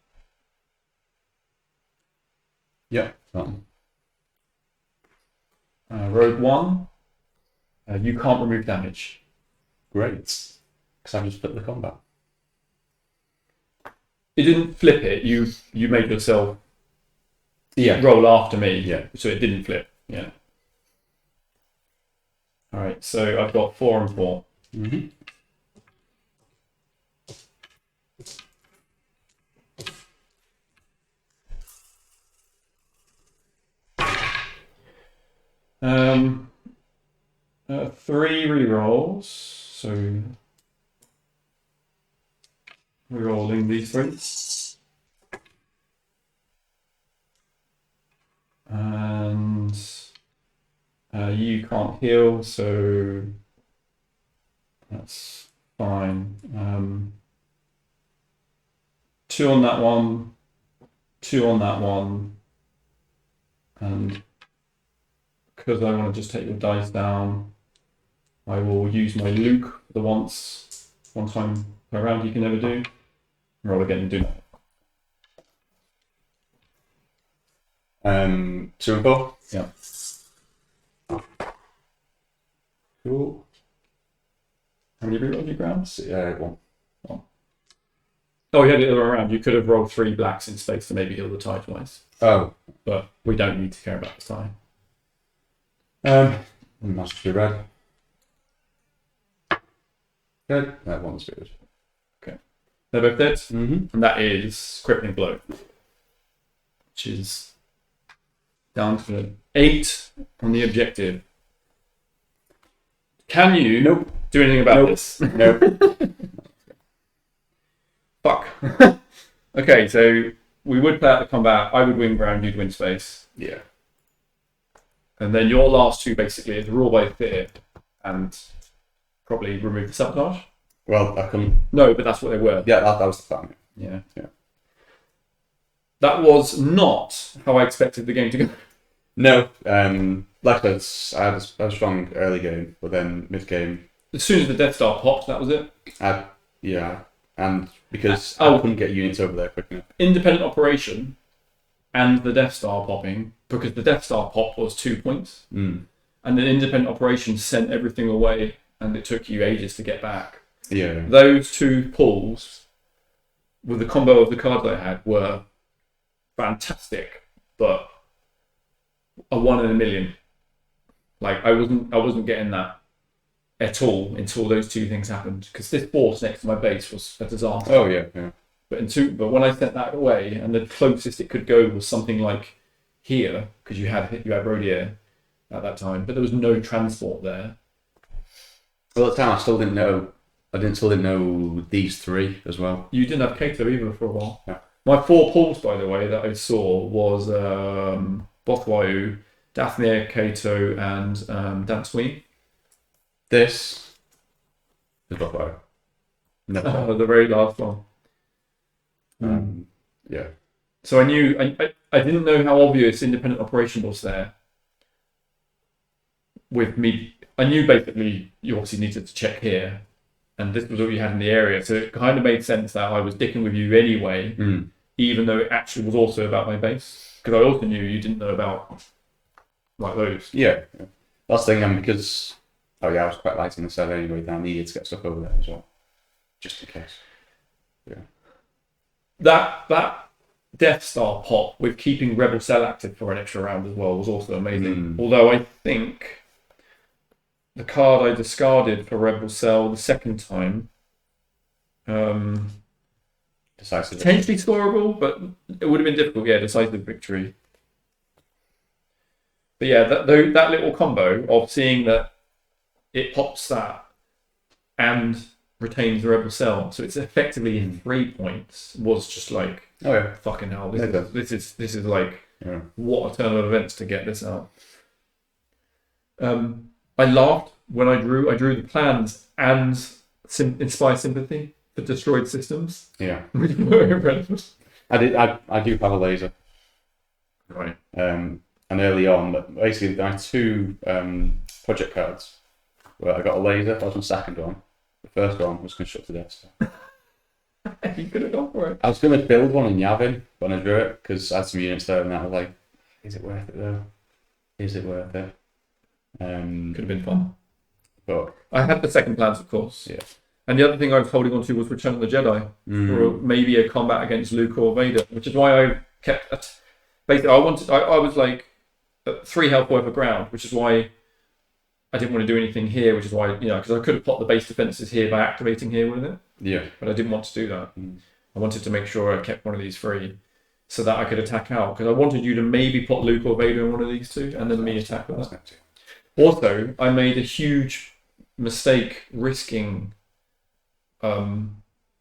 Yeah, that one. Rogue 1. You can't remove damage. Great. Because I've just flipped the combat. It didn't flip it. You made yourself Yeah. roll after me. Yeah. So it didn't flip. Yeah. All right. So I've got 4 and 4. Mm-hmm. Um, 3 rerolls. So rerolling these 3. And you can't heal, so that's fine. 2 on that one, 2 on that one, and because I want to just take your dice down, I will use my Luke for the one time per round you can never do. Roll again and do that. 2 and 4. Yeah. Cool. How many rerolls you ground? 1. Oh, you had it the other way around. You could have rolled 3 blacks in space to maybe heal the tie twice. Oh. But we don't need to care about the tie. That's to be red. Good. That one's good. Okay. They're both dead. Mm-hmm. And that is crippling blow. Which is down to 8 on the objective. Can you do anything about this? Nope. Fuck. Okay, so we would play out the combat. I would win ground, you'd win space. Yeah. And then your last 2 basically is rule by fear and probably remove the sabotage. Well, I couldn't. No, but that's what they were. Yeah, that was the plan. Yeah. Yeah. That was not how I expected the game to go. No. Like I said, I had a strong early game, but then mid game. As soon as the Death Star popped, that was it. Yeah. And because Oh. I couldn't get units over there quick enough. Independent operation and the Death Star popping, because the Death Star pop was 2 points, and then independent operation sent everything away, and it took you ages to get back. Yeah. Those 2 pulls, with the combo of the cards I had, were fantastic, but a 1 in a million. Like I wasn't getting that at all until those 2 things happened, because this force next to my base was a disaster. Oh yeah. But when I sent that away, and the closest it could go was something like here, because you had RotE at that time, but there was no transport there. Well, at the time I still didn't know. I didn't still didn't know these three as well. You didn't have Kato either for a while. Yeah. My 4 pulls, by the way, that I saw was Bothwayu, Daphne, Kato, and Dansween. This is Buffalo. Never. The very last one. Yeah. So I knew I didn't know how obvious independent operation was there. With me, I knew basically you obviously needed to check here, and this was all you had in the area. So it kind of made sense that I was dicking with you anyway, even though it actually was also about my base. Because I also knew you didn't know about like those. Yeah. That's the thing, because I was quite light in the cell anyway. Then I needed to get stuff over there as well, just in case. Yeah. That Death Star pop with keeping Rebel Cell active for an extra round as well was also amazing. Although I think the card I discarded for Rebel Cell the second time, Decisive. potentially scoreable, but it would have been difficult. Yeah, decisive victory. But yeah, that little combo of seeing that it pops that and retains the Rebel Cell, so it's effectively in 3 points, was just like, oh yeah, fucking hell, this is like, what a turn of events to get this out. I laughed when I drew the plans and Inspire Sympathy for destroyed systems. Yeah. Very relevant. I do have a laser. Right. And early on, but basically there are 2 project cards where I got a laser. That was my second one. The first one was Constructed Death Star. You could have gone for it. I was going to build one in Yavin when I drew it, because I had some units there, and I was like, is it worth it though? Is it worth it? Could have been fun. But I had the second plans, of course. Yeah. And the other thing I was holding on to was Return of the Jedi, or maybe a combat against Luke or Vader, which is why I kept. Basically, I was like 3 health worth of ground, which is why I didn't want to do anything here, which is why, because I could have popped the base defenses here by activating here with it. Yeah. But I didn't want to do that. I wanted to make sure I kept one of these free so that I could attack out, because I wanted you to maybe put Luke or Vader in one of these 2 and then me attack with that. Also, I made a huge mistake risking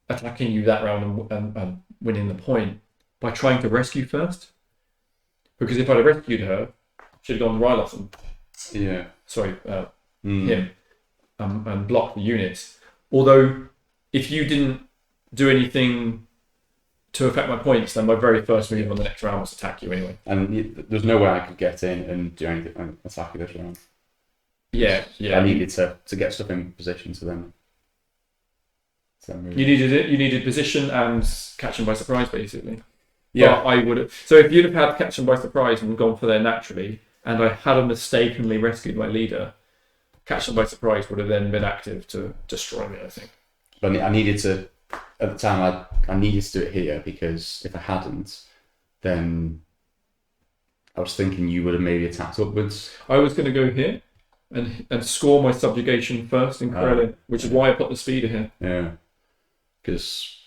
attacking you that round and winning the point by trying to rescue first. Because if I'd have rescued her, she'd have gone Ryloth Yeah. Sorry, him, and block the units. Although, if you didn't do anything to affect my points, then my very first move on the next round was attack you anyway. And there's no way I could get in and do anything and attack you this round. Yeah. I needed to get stuff in position to then. You needed it. You needed position and catch them by surprise, basically. Yeah. But I would have. So if you'd have had catch them by surprise and gone for there naturally, and I had mistakenly rescued my leader, catch them by surprise would have then been active to destroy me, I think. But I needed to. At the time, I needed to do it here, because if I hadn't, then I was thinking you would have maybe attacked upwards. I was going to go here and score my subjugation first in Corellia, which is why I put the speeder here. Yeah. Because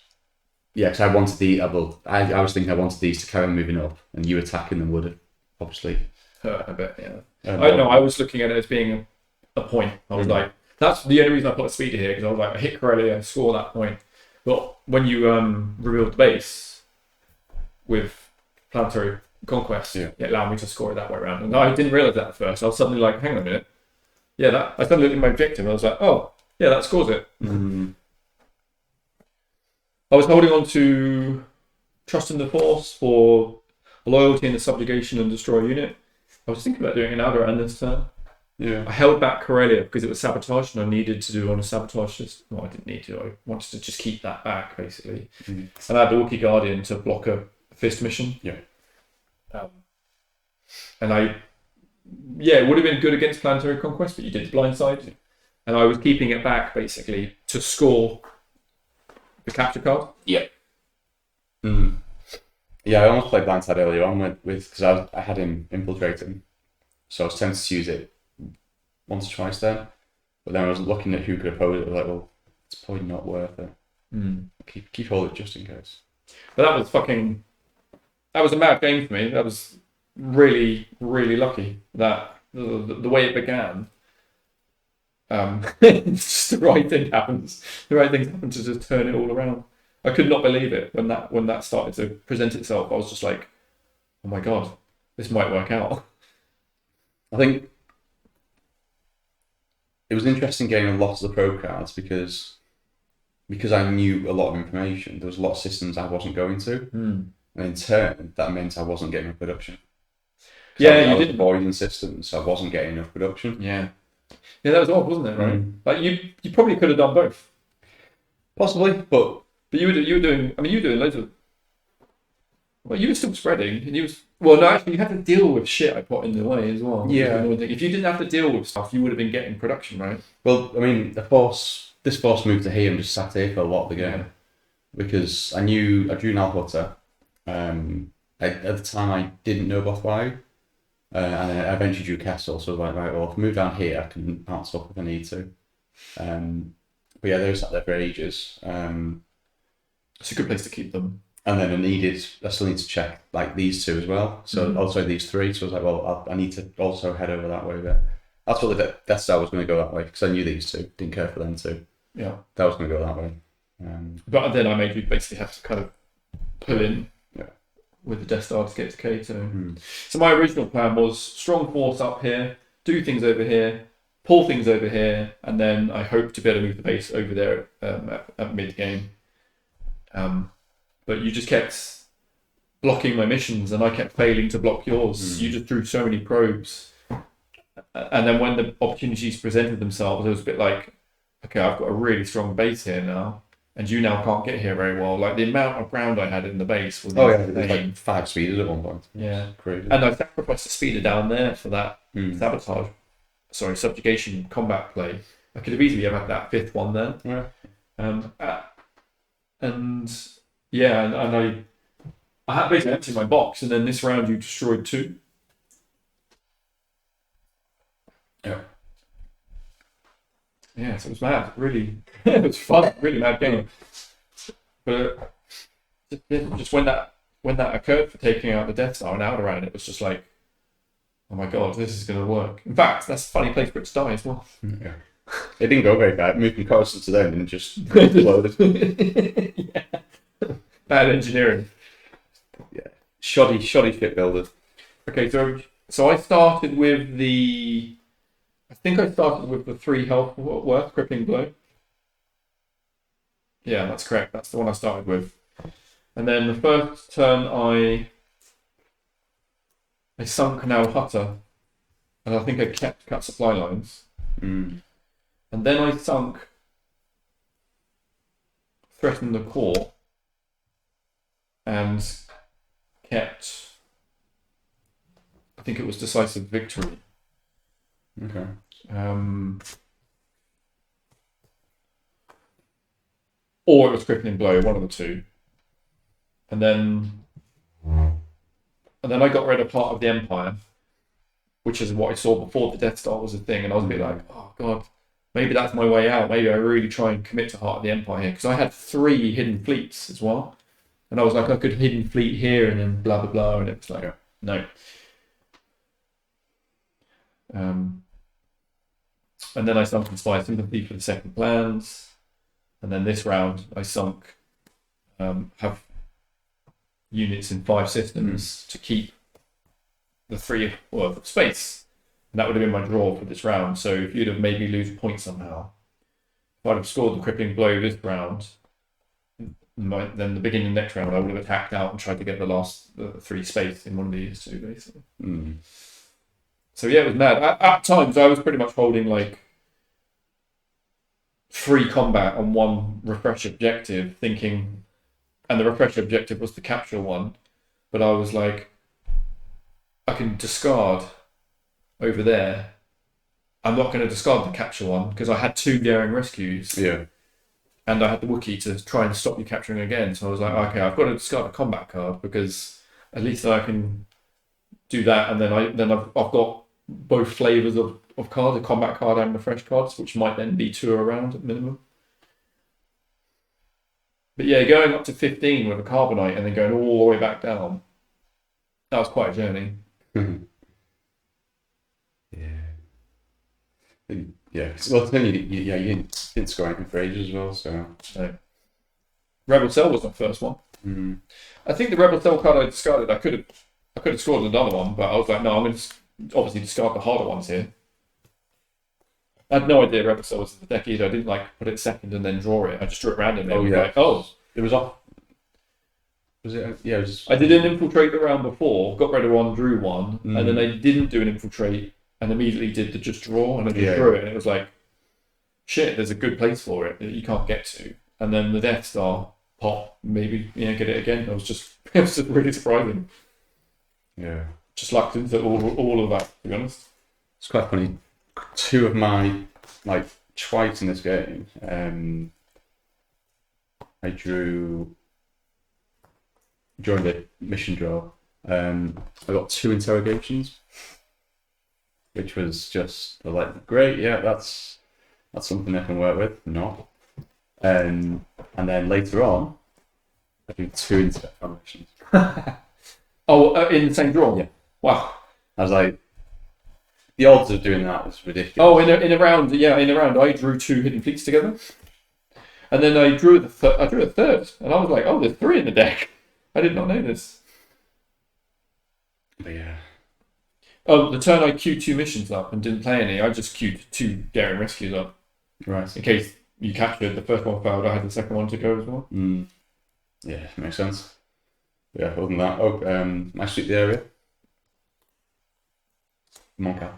I wanted I was thinking I wanted these to carry on moving up, and you attacking them would have obviously hurt a bit. Yeah. I was looking at it as being a point. I was like, that's the only reason I put a speeder here, because I was like, I hit Corellia, score that point. But when you revealed the base with Planetary Conquest, it allowed me to score it that way around. And I didn't realise that at first. I was suddenly like, hang on a minute. Yeah, I suddenly looked at my objective and I was like, oh, yeah, that scores it. I was holding on to Trust in the Force for loyalty in the subjugation and destroy unit. I was thinking about doing an Alderaan this turn. Yeah. I held back Corellia because it was sabotage and I needed to do on a sabotage list. Well, I didn't need to. I wanted to just keep that back, basically. And I had Orky Guardian to block a fist mission. Yeah. And it would have been good against Planetary Conquest, but you did the blindside. And I was keeping it back, basically, to score the capture card. Yeah. Yeah, I almost played blindside earlier on with because I had him infiltrating, so I was tempted to use it once or twice then. But then I was looking at who could oppose it. I was like, well, it's probably not worth it. Keep hold of it just in case. But that was a mad game for me. That was really, really lucky that the way it began. It's just the right thing happens. The right things happen to just turn it all around. I could not believe it when that started to present itself. I was just like, oh my god, this might work out. I think it was an interesting game of lots of the pro cards because I knew a lot of information. There was a lot of systems I wasn't going to, and in turn, that meant I wasn't getting enough production. I was avoiding systems, so I wasn't getting enough production. Yeah, that was odd, wasn't it? Right? Like you probably could have done both, possibly, but you were doing. I mean, you were doing loads of. Well, you were still spreading, and no, actually, you had to deal with shit I put in the way as well. Yeah. If you didn't have to deal with stuff, you would have been getting production, right? Well, I mean, this force moved to here and just sat here for a lot of the game because I drew an RotE. At the time, I didn't know RotE, and I eventually drew Kessel. So I was like, right, well, if I move down here, I can bounce up if I need to. But yeah, they were sat there for ages. It's a good place to keep them. And then I still need to check like these two as well. So also these three. So I was like, well, I need to also head over that way there. That's what the Death Star was going to go that way because I knew these two. Didn't care for them two. Yeah. That was going to go that way. But then I made you basically have to kind of pull in with the Death Star to get to K2. So my original plan was strong force up here, do things over here, pull things over here, and then I hope to be able to move the base over there at mid game. But you just kept blocking my missions, and I kept failing to block yours. You just drew so many probes, and then when the opportunities presented themselves, it was a bit like, okay, I've got a really strong base here now, and you now can't get here very well. Like the amount of ground I had in the base was it was like 5 speeders at one point. Yeah, crazy. And I sacrificed the speeder down there for that subjugation combat play. I could have easily have had that 5th one there. Yeah. And I had basically emptied my box, and then this round you destroyed 2. Yeah. Yeah, so it was mad. Really, it was fun. Really mad game. But just when that occurred for taking out the Death Star and Alderaan, it was just like, oh my god, this is going to work. In fact, that's a funny place for it to die as well. Yeah. It didn't go very bad. It moved from Coruscant to them and just exploded. Yeah. Bad engineering. Yeah. Shoddy shipbuilders. Okay, so I started with the 3 health worth crippling blow. Yeah, that's correct. That's the one I started with. And then the first turn I sunk an Al-Hutta, and I think I kept cut supply lines. And then I sunk Threaten the Core and kept, I think it was Decisive Victory. Okay. Or it was Crippling Blow, one of the two. And then I got rid of part of the Empire, which is what I saw before the Death Star was a thing, and I was a bit like, oh god, maybe that's my way out. Maybe I really try and commit to Heart of the Empire here, because I had 3 hidden fleets as well, and I was like, I could hidden fleet here and then blah blah blah, and it's like, no. And then I sunk Inspire Sympathy for the second plans, and then this round I sunk have units in 5 systems to keep the 3 worth of space, and that would have been my draw for this round. So if you'd have made me lose points somehow, if I'd have scored the crippling blow this round, then the beginning of the next round I would have attacked out and tried to get the last 3 space in one of these 2 basically. So yeah, it was mad. At times I was pretty much holding like 3 combat on 1 refresh objective, thinking, and the refresh objective was the capture one, but I was like, I can discard over there. I'm not going to discard the capture one because I had 2 daring rescues. Yeah. And I had the Wookiee to try and stop you capturing again. So I was like, okay, I've got to discard a combat card because at least I can do that. And then I've got both flavors of card, a combat card and refresh cards, which might then be 2 around at minimum. But yeah, going up to 15 with a carbonite and then going all the way back down, that was quite a journey. Yeah, Yeah. Well, then you didn't score anything for ages as well. So. No. Rebel Cell was my first one. Mm. I think the Rebel Cell card I discarded, I could have scored another one, but I was like, no, I'm going to obviously discard the harder ones here. I had no idea Rebel Cell was in the deck either. I didn't like put it second and then draw it. I just drew it randomly. Oh yeah. Like, oh, it was off. Was it? Yeah. It was just... I did an infiltrate the round before, got rid of one, drew one, and then I didn't do an infiltrate and immediately did the just draw, and I just drew it, and it was like, shit, there's a good place for it that you can't get to. And then the Death Star pop, maybe get it again. It was just really surprising. Yeah. Just lucked into all of that, to be honest. It's quite funny. Two of my twice in this game, I drew during the mission draw. I got 2 interrogations, which was just like, great, yeah, that's something I can work with. Not, and then later on, I do 2 interrogations. In the same draw. Yeah. Wow. I was like, the odds of doing that was ridiculous. Oh, in a round, I drew 2 hidden fleets together, and then I drew a third, and I was like, oh, there's 3 in the deck. I did not know this. But yeah. Oh, the turn I queued 2 missions up and didn't play any. I just queued 2 daring rescues up. Right. In case you captured the first one failed, I had the second one to go as well. Yeah, makes sense. Yeah, other than that, I sweep the area. Monka.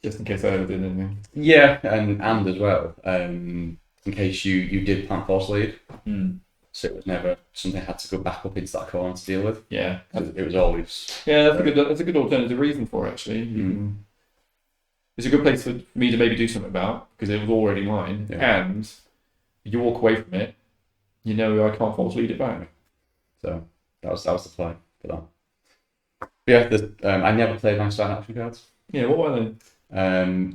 Just in case I ever did anything. Yeah, and as well, in case you did plant false lead, so it was never something I had to go back up into that corner to deal with. Yeah, it was always. Yeah, that's a good alternative reason for it, actually. It's a good place for me to maybe do something about because it was already mine, and you walk away from it, I can't false lead it back. So that was the play for that. But yeah, I never played my stand action cards. Yeah, what were they?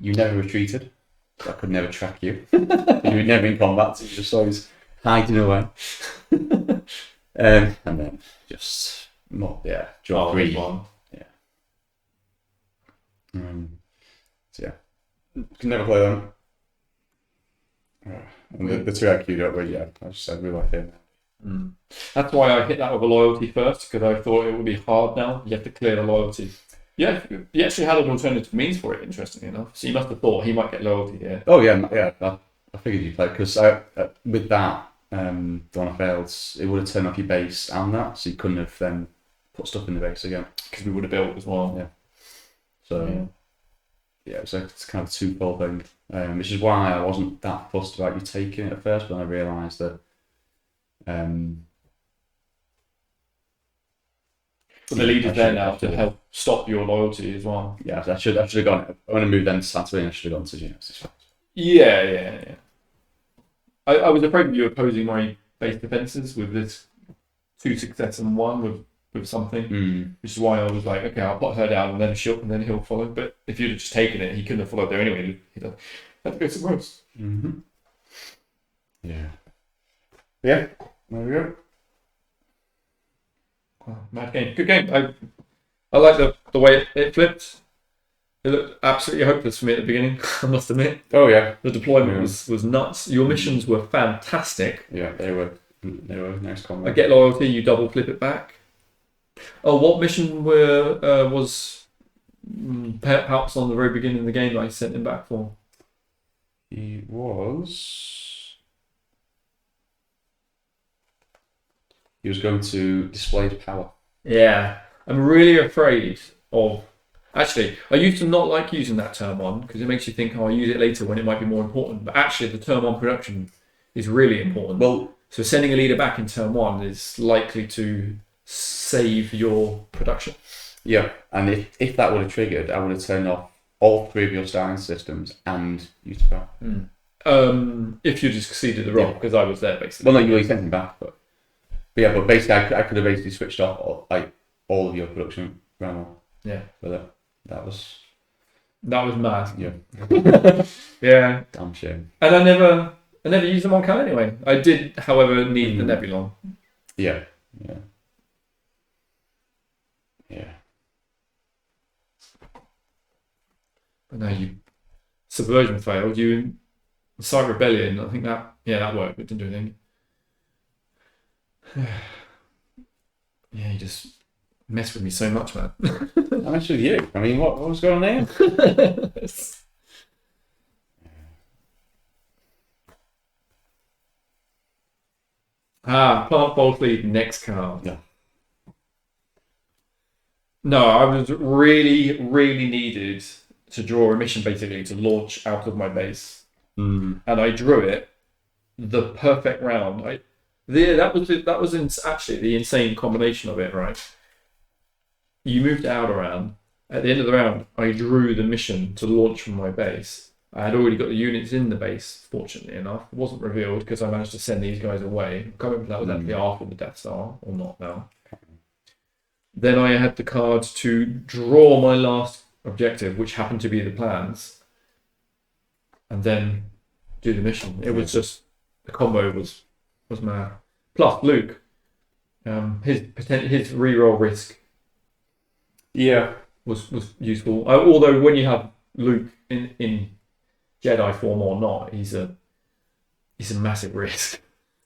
You never retreated. So I could never track you. You were never in combat, so you just always hiding away. And then just draw 3. One. Yeah. So yeah, can never play them. And the 2 I queued up were I just said we like him. That's why I hit that with a loyalty first, because I thought it would be hard now. You have to clear the loyalty. Yeah, you actually had an alternative means for it, interestingly enough. So you must have thought he might get loyalty here. Oh yeah. I figured you'd play because with that, the one I failed, it would have turned off your base and that, so you couldn't have then put stuff in the base again. Because we would have built as well. Yeah. So it's kind of a twofold thing, which is why I wasn't that fussed about you taking it at first, but I realised that. But the leader's there now to help stop your loyalty as well. Yeah, I should have gone. I want to move them to Santorini. I should have gone to Genesis. Yeah. I was afraid of you opposing my base defences with this 2 success and 1 with something, which is why I was like, okay, I'll put her down and then he'll follow. But if you'd have just taken it, he couldn't have followed there anyway. He'd have to go somewhere else. Yeah. Yeah. There we go. Mad game. Good game. I like the way it flipped. It looked absolutely hopeless for me at the beginning, I must admit. Oh yeah. The deployment was nuts. Your missions were fantastic. Yeah, they were nice combat. I get loyalty, you double flip it back. Oh, what mission was perhaps on the very beginning of the game that I sent him back for? He was going to display the power. Yeah. I'm really afraid of... Actually, I used to not like using that turn 1 because it makes you think, I'll use it later when it might be more important. But actually, the turn 1 production is really important. Well, so sending a leader back in turn 1 is likely to save your production. Yeah, and if that would have triggered, I would have turned off all 3 of your starting systems and used power. If you just succeeded the role, because I was there basically. Well, no, you sent him back, but basically, I could have basically switched off all of your production round 1. Yeah, but that was mad. Yeah. Yeah. Damn shame. And I never used them on Cal anyway. I did, however, need the Nebulon. Yeah. But now subversion failed. You incite rebellion. I think that worked, but didn't do anything. Yeah, you just mess with me so much, man. I messed with you. I mean, what was going on there? Plant bold lead next card. Yeah. No, I was really, really needed to draw a mission basically to launch out of my base, and I drew it the perfect round. That was actually the insane combination of it, right? You moved out around. At the end of the round, I drew the mission to launch from my base. I had already got the units in the base, fortunately enough. It wasn't revealed because I managed to send these guys away. I can't remember if that was actually after the Death Star or not now. Then I had the card to draw my last objective, which happened to be the plans, and then do the mission. It was just, the combo was mad. Plus Luke, his reroll risk, was useful. Although when you have Luke in Jedi form or not, he's a massive risk.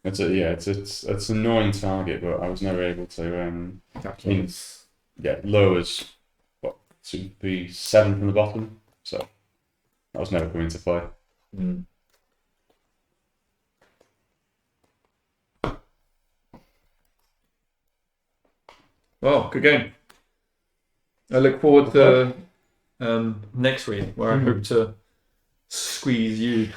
It's an annoying target, but I was never able to. Lowers to be 7 from the bottom, so that was never coming into play. Well, good game. I look forward to next week, where I hope to squeeze you.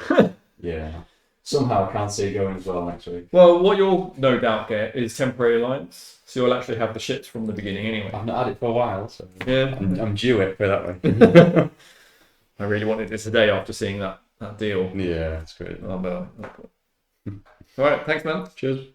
Yeah. Somehow I can't see it going as well next week. Well, what you'll no doubt get is temporary alliance, so you'll actually have the ships from the beginning anyway. I've not had it for a while, so yeah, I'm due it for that way. I really wanted it today after seeing that deal. Yeah, it's great. All right, thanks, man. Cheers.